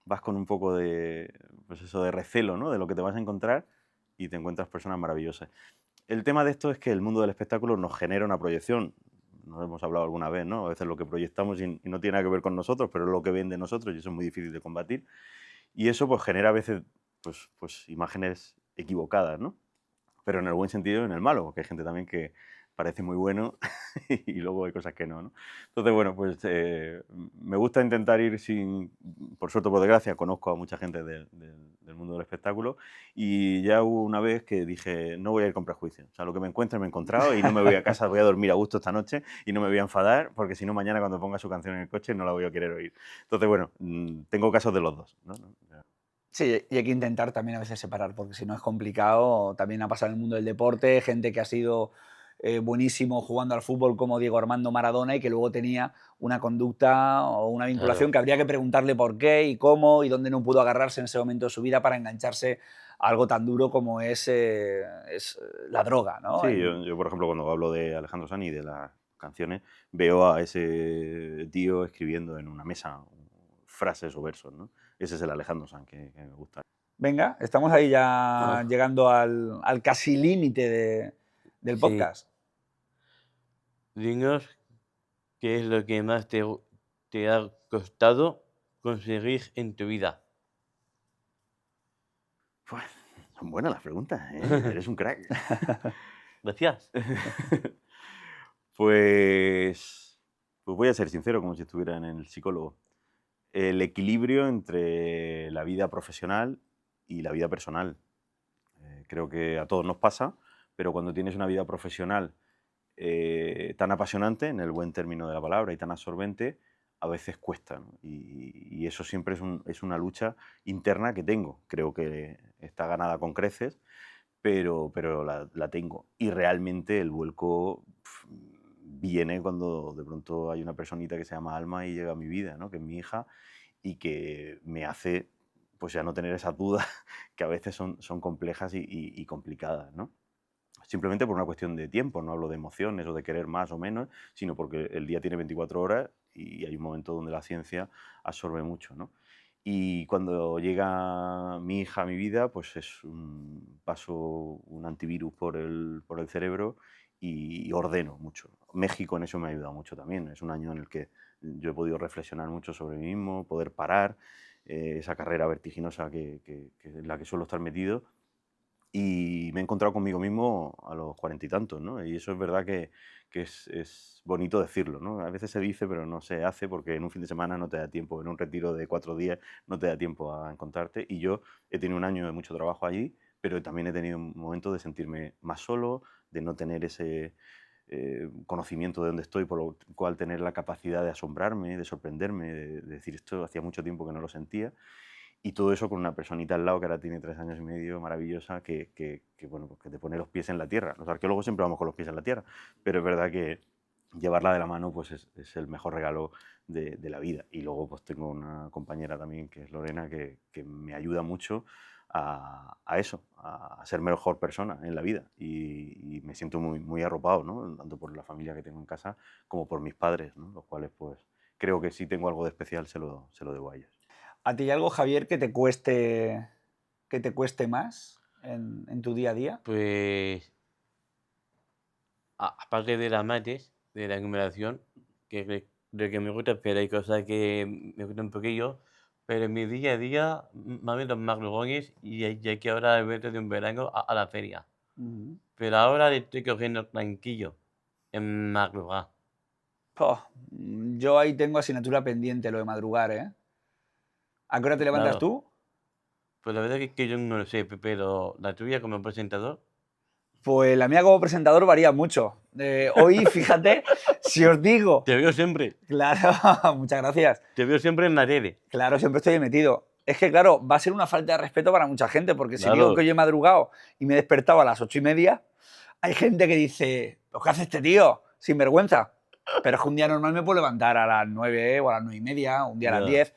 Speaker 1: vas con un poco de, pues eso, de recelo, ¿no?, de lo que te vas a encontrar y te encuentras personas maravillosas. El tema de esto es que el mundo del espectáculo nos genera una proyección. Nos hemos hablado alguna vez, ¿no? A veces lo que proyectamos y no tiene nada que ver con nosotros, pero es lo que ven de nosotros y eso es muy difícil de combatir. Y eso pues genera a veces pues imágenes equivocadas, ¿no? Pero en el buen sentido y en el malo, porque hay gente también que parece muy bueno y luego hay cosas que no, ¿no? Entonces, bueno, pues me gusta intentar ir sin, por suerte o por desgracia, conozco a mucha gente del mundo del espectáculo y ya hubo una vez que dije, no voy a ir con prejuicios. O sea, lo que me encuentre me he encontrado y no me voy a casa, voy a dormir a gusto esta noche y no me voy a enfadar porque si no mañana cuando ponga su canción en el coche no la voy a querer oír. Entonces, bueno, tengo casos de los dos, ¿no?
Speaker 2: Sí, y hay que intentar también a veces separar, porque si no es complicado. También ha pasado en el mundo del deporte, gente que ha sido buenísimo jugando al fútbol como Diego Armando Maradona y que luego tenía una conducta o una vinculación
Speaker 3: Claro.
Speaker 2: que habría que preguntarle por qué y cómo y dónde no pudo agarrarse en ese momento de su vida para engancharse a algo tan duro como es la droga, ¿no?
Speaker 1: Sí, yo, por ejemplo, cuando hablo de Alejandro Sanz y de las canciones, veo a ese tío escribiendo en una mesa frases o versos, ¿no? Ese es el Alejandro Sanz que me gusta.
Speaker 2: Venga, estamos ahí ya
Speaker 3: Ah,
Speaker 2: llegando al casi límite del
Speaker 3: sí.
Speaker 2: podcast.
Speaker 3: Dinos qué es lo que más te ha costado conseguir en tu vida.
Speaker 1: Pues, Son buenas las preguntas, ¿eh? Eres un crack.
Speaker 3: Gracias.
Speaker 1: Pues voy a ser sincero, como si estuviera en el psicólogo. El equilibrio entre la vida profesional y la vida personal. Creo que a todos nos pasa, pero cuando tienes una vida profesional tan apasionante, en el buen término de la palabra, y tan absorbente, a veces cuesta, ¿no? Y eso siempre es una lucha interna que tengo. Creo que está ganada con creces, pero la tengo. Y realmente el vuelco viene cuando de pronto hay una personita que se llama Alma y llega a mi vida, ¿no? Que es mi hija, y que me hace pues ya no tener esas dudas que a veces son complejas y complicadas, ¿no? Simplemente por una cuestión de tiempo, no hablo de emociones o de querer más o menos, sino porque el día tiene 24 horas y hay un momento donde la ciencia absorbe mucho, ¿no? Y cuando llega mi hija a mi vida, pues es paso un antivirus por el cerebro y ordeno mucho. México en eso me ha ayudado mucho también. Es un año en el que yo he podido reflexionar mucho sobre mí mismo, poder parar esa carrera vertiginosa en la que suelo estar metido, y me he encontrado conmigo mismo a los 40 y tantos, ¿no? Y eso es verdad que es bonito decirlo, ¿no? A veces se dice, pero no se hace porque en un fin de semana no te da tiempo, en un retiro de 4 días no te da tiempo a encontrarte. Y yo he tenido un año de mucho trabajo allí, pero también he tenido un momento de sentirme más solo, de no tener ese conocimiento de dónde estoy, por lo cual tener la capacidad de asombrarme, de sorprenderme, de decir esto hacía mucho tiempo que no lo sentía. Y todo eso con una personita al lado que ahora tiene 3 años y medio, maravillosa, bueno, pues que te pone los pies en la tierra. Los arqueólogos siempre vamos con los pies en la tierra, pero es verdad que llevarla de la mano pues es el mejor regalo de la vida. Y luego pues tengo una compañera también, que es Lorena, que me ayuda mucho a eso, a ser mejor persona en la vida. Y me siento muy, muy arropado, ¿no? Tanto por la familia que tengo en casa como por mis padres, ¿no? Los cuales pues creo que si tengo algo de especial se lo debo a ellos.
Speaker 2: ¿A ti hay algo, Javier, que te cueste más en tu día a día?
Speaker 3: Pues, aparte de las mates, de la numeración, que lo que me gusta, pero hay cosas que me gustan un poquillo, pero en mi día a día, más bien los madrugones, ya que ahora vete de un verano a la feria.
Speaker 2: Ujú.
Speaker 3: Pero ahora le estoy cogiendo tranquillo en madrugar.
Speaker 2: Yo ahí tengo asignatura pendiente, lo de madrugar, ¿eh? ¿A qué hora te levantas
Speaker 3: Claro,
Speaker 2: tú?
Speaker 3: pues la verdad que yo no lo sé, pero la tuya como presentador,
Speaker 2: Pues la mía como presentador varía mucho. Hoy, fíjate, si os digo,
Speaker 3: te veo siempre,
Speaker 2: claro, muchas gracias,
Speaker 3: te veo siempre en la tele.
Speaker 2: claro, siempre estoy metido. Es que, claro, va a ser una falta de respeto para mucha gente, porque si digo que
Speaker 3: Claro,
Speaker 2: hoy he madrugado y me he despertado a las 8:30, hay gente que dice, ¿pues qué hace este tío? Sin vergüenza. Pero es que un día normal me puedo levantar a las 9 o a las 9:30, un día a las
Speaker 3: ya,
Speaker 2: 10.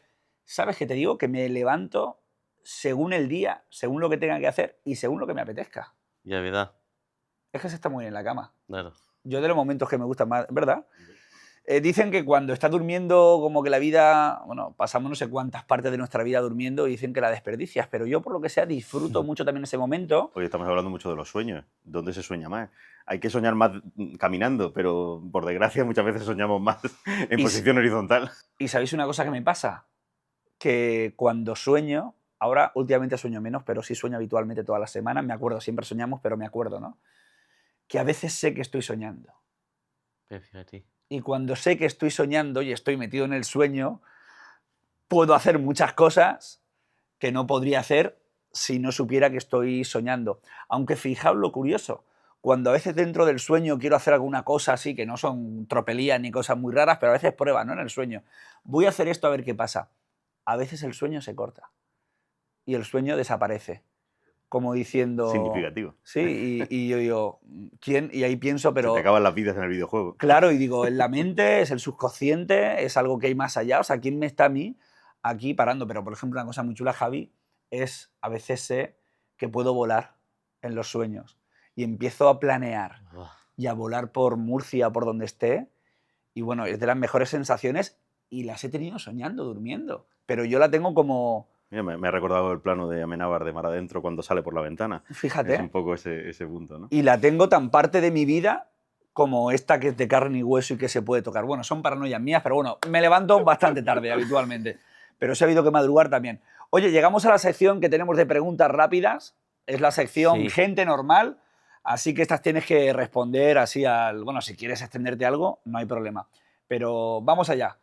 Speaker 2: ¿Sabes qué te digo? Que me levanto según el día, según lo que tenga que hacer y según lo que me apetezca.
Speaker 3: ya verdad,
Speaker 2: Es que se está muy bien en la cama.
Speaker 3: claro.
Speaker 2: Yo de los momentos que me gustan más, ¿verdad? Dicen que cuando estás durmiendo, como que la vida, bueno, pasamos no sé cuántas partes de nuestra vida durmiendo y dicen que la desperdicias, pero yo por lo que sea disfruto mucho también ese momento.
Speaker 1: Hoy estamos hablando mucho de los sueños. ¿Dónde se sueña más? Hay que soñar más caminando, pero por desgracia muchas veces soñamos más en
Speaker 2: Y,
Speaker 1: posición horizontal.
Speaker 2: y ¿sabéis una cosa que me pasa? Que cuando sueño, ahora últimamente sueño menos, pero sí sueño habitualmente todas las semanas, me acuerdo, siempre soñamos, pero me acuerdo, ¿no? Que a veces sé que estoy soñando.
Speaker 3: Pues fíjate,
Speaker 2: Y cuando sé que estoy soñando y estoy metido en el sueño, puedo hacer muchas cosas que no podría hacer si no supiera que estoy soñando. Aunque fijaos lo curioso, cuando a veces dentro del sueño quiero hacer alguna cosa así, que no son tropelías ni cosas muy raras, pero a veces pruebas, ¿no? En el sueño. Voy a hacer esto a ver qué pasa. A veces el sueño se corta y el sueño desaparece. Como diciendo,
Speaker 1: Significativo.
Speaker 2: sí, y yo digo, ¿quién? Y ahí pienso,
Speaker 1: Se te
Speaker 2: pero
Speaker 1: acaban las vidas en el videojuego.
Speaker 2: claro, y digo, en la mente, es el subconsciente, es algo que hay más allá. O sea, ¿quién me está a mí aquí parando? Pero, por ejemplo, una cosa muy chula, Javi, es a veces sé que puedo volar en los sueños y empiezo a planear
Speaker 3: buah,
Speaker 2: y a volar por Murcia, por donde esté. Y bueno, es de las mejores sensaciones y las he tenido soñando, durmiendo. Pero yo la tengo como,
Speaker 1: Mira, me ha recordado el plano de Amenábar de Mar Adentro cuando sale por la ventana. Es un
Speaker 2: fíjate,
Speaker 1: poco ese punto, ¿no?
Speaker 2: y la tengo tan parte de mi vida como esta que es de carne y hueso y que se puede tocar. Bueno, son paranoias mías, pero bueno, me levanto bastante tarde habitualmente. Pero sí ha habido que madrugar también. Oye, llegamos a la sección que tenemos de preguntas rápidas. es la sección
Speaker 3: Sí.
Speaker 2: Gente Normal, así que estas tienes que responder así al... Bueno, si quieres extenderte algo, no hay problema. Pero vamos allá.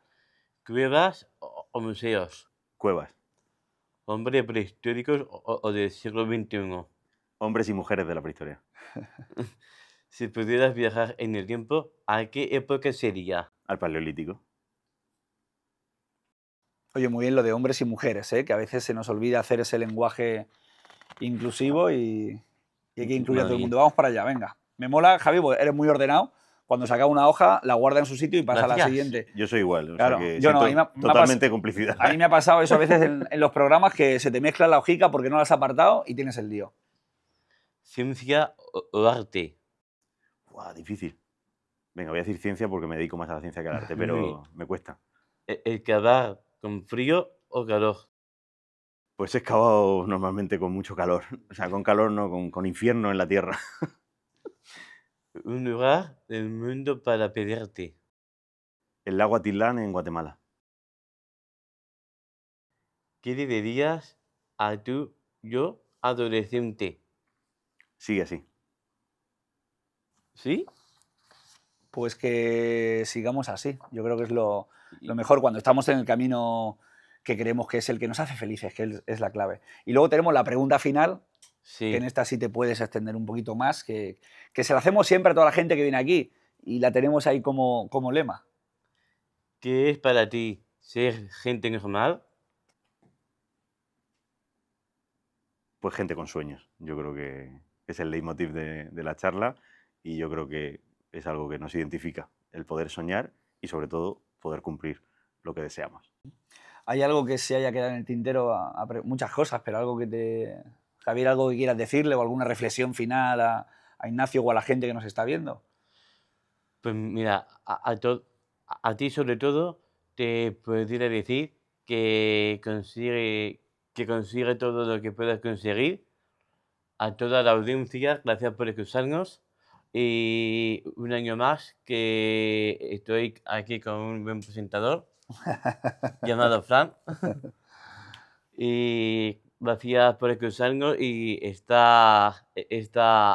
Speaker 3: ¿Cuevas o museos?
Speaker 1: Cuevas.
Speaker 3: ¿Hombres prehistóricos o del siglo XXI?
Speaker 1: Hombres y mujeres de la prehistoria.
Speaker 3: Si pudieras viajar en el tiempo, ¿a qué época sería?
Speaker 1: Al Paleolítico.
Speaker 2: Oye, muy bien lo de hombres y mujeres, ¿eh? Que a veces se nos olvida hacer ese lenguaje inclusivo y hay que incluir a todo el
Speaker 3: Muy
Speaker 2: mundo. Vamos para allá, venga. Me mola, Javi, porque eres muy ordenado. Cuando saca una hoja, la guarda en su sitio y pasa a la
Speaker 3: Gracias.
Speaker 2: siguiente.
Speaker 1: Yo soy igual. O
Speaker 2: Claro,
Speaker 1: sea que
Speaker 2: yo no,
Speaker 1: siento
Speaker 2: a mí me ha
Speaker 1: totalmente complicidad.
Speaker 2: A mí me ha pasado eso a veces en los programas que se te mezcla la hojica porque no la has apartado y tienes el lío.
Speaker 3: ¿Ciencia o arte?
Speaker 1: Buah, difícil. Venga, voy a decir ciencia porque me dedico más a la ciencia que al arte,
Speaker 3: Muy bien.
Speaker 1: pero me cuesta.
Speaker 3: ¿Excavar con frío o calor?
Speaker 1: Pues he excavado normalmente con mucho calor. O sea, con calor no, con infierno en la tierra.
Speaker 3: Un lugar del mundo para perderte.
Speaker 1: El lago Atitlán en Guatemala.
Speaker 3: ¿Qué le dirías a tu yo adolescente?
Speaker 1: Sigue así.
Speaker 3: ¿Sí?
Speaker 2: Pues que sigamos así. Yo creo que es lo mejor cuando estamos en el camino que creemos que es el que nos hace felices, que es la clave. Y luego tenemos la pregunta final, que en
Speaker 3: Sí.
Speaker 2: esta sí te puedes extender un poquito más, que se la hacemos siempre a toda la gente que viene aquí y la tenemos ahí como lema.
Speaker 3: ¿Qué es para ti ser gente normal?
Speaker 1: Pues gente con sueños. Yo creo que es el leitmotiv de la charla y yo creo que es algo que nos identifica, el poder soñar y sobre todo poder cumplir lo que deseamos.
Speaker 2: ¿Hay algo que se haya quedado en el tintero? Muchas cosas, pero algo Javier, algo que quieras decirle o alguna reflexión final a Ignacio o a la gente que nos está viendo.
Speaker 3: Pues mira, a ti sobre todo te podría decir que consigue todo lo que puedas conseguir. A toda la audiencia, gracias por escucharnos. Y un año más que estoy aquí con un buen presentador llamado Fran. Y gracias por escucharnos y esta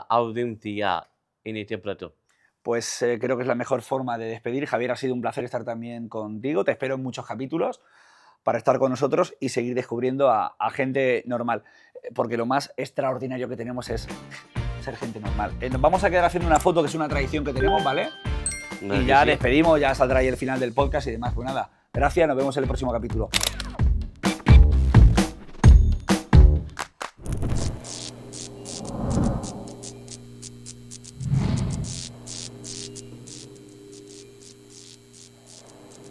Speaker 3: audiencia en este plato.
Speaker 2: Pues creo que es la mejor forma de despedir. Javier, ha sido un placer estar también contigo. Te espero en muchos capítulos para estar con nosotros y seguir descubriendo a gente normal. Porque lo más extraordinario que tenemos es ser gente normal. Nos vamos a quedar haciendo una foto, que es una tradición que tenemos, ¿vale?
Speaker 3: ¿No es
Speaker 2: Y
Speaker 3: que
Speaker 2: ya
Speaker 3: sí?
Speaker 2: despedimos, ya saldrá ahí el final del podcast y demás. Pues nada, gracias, nos vemos en el próximo capítulo.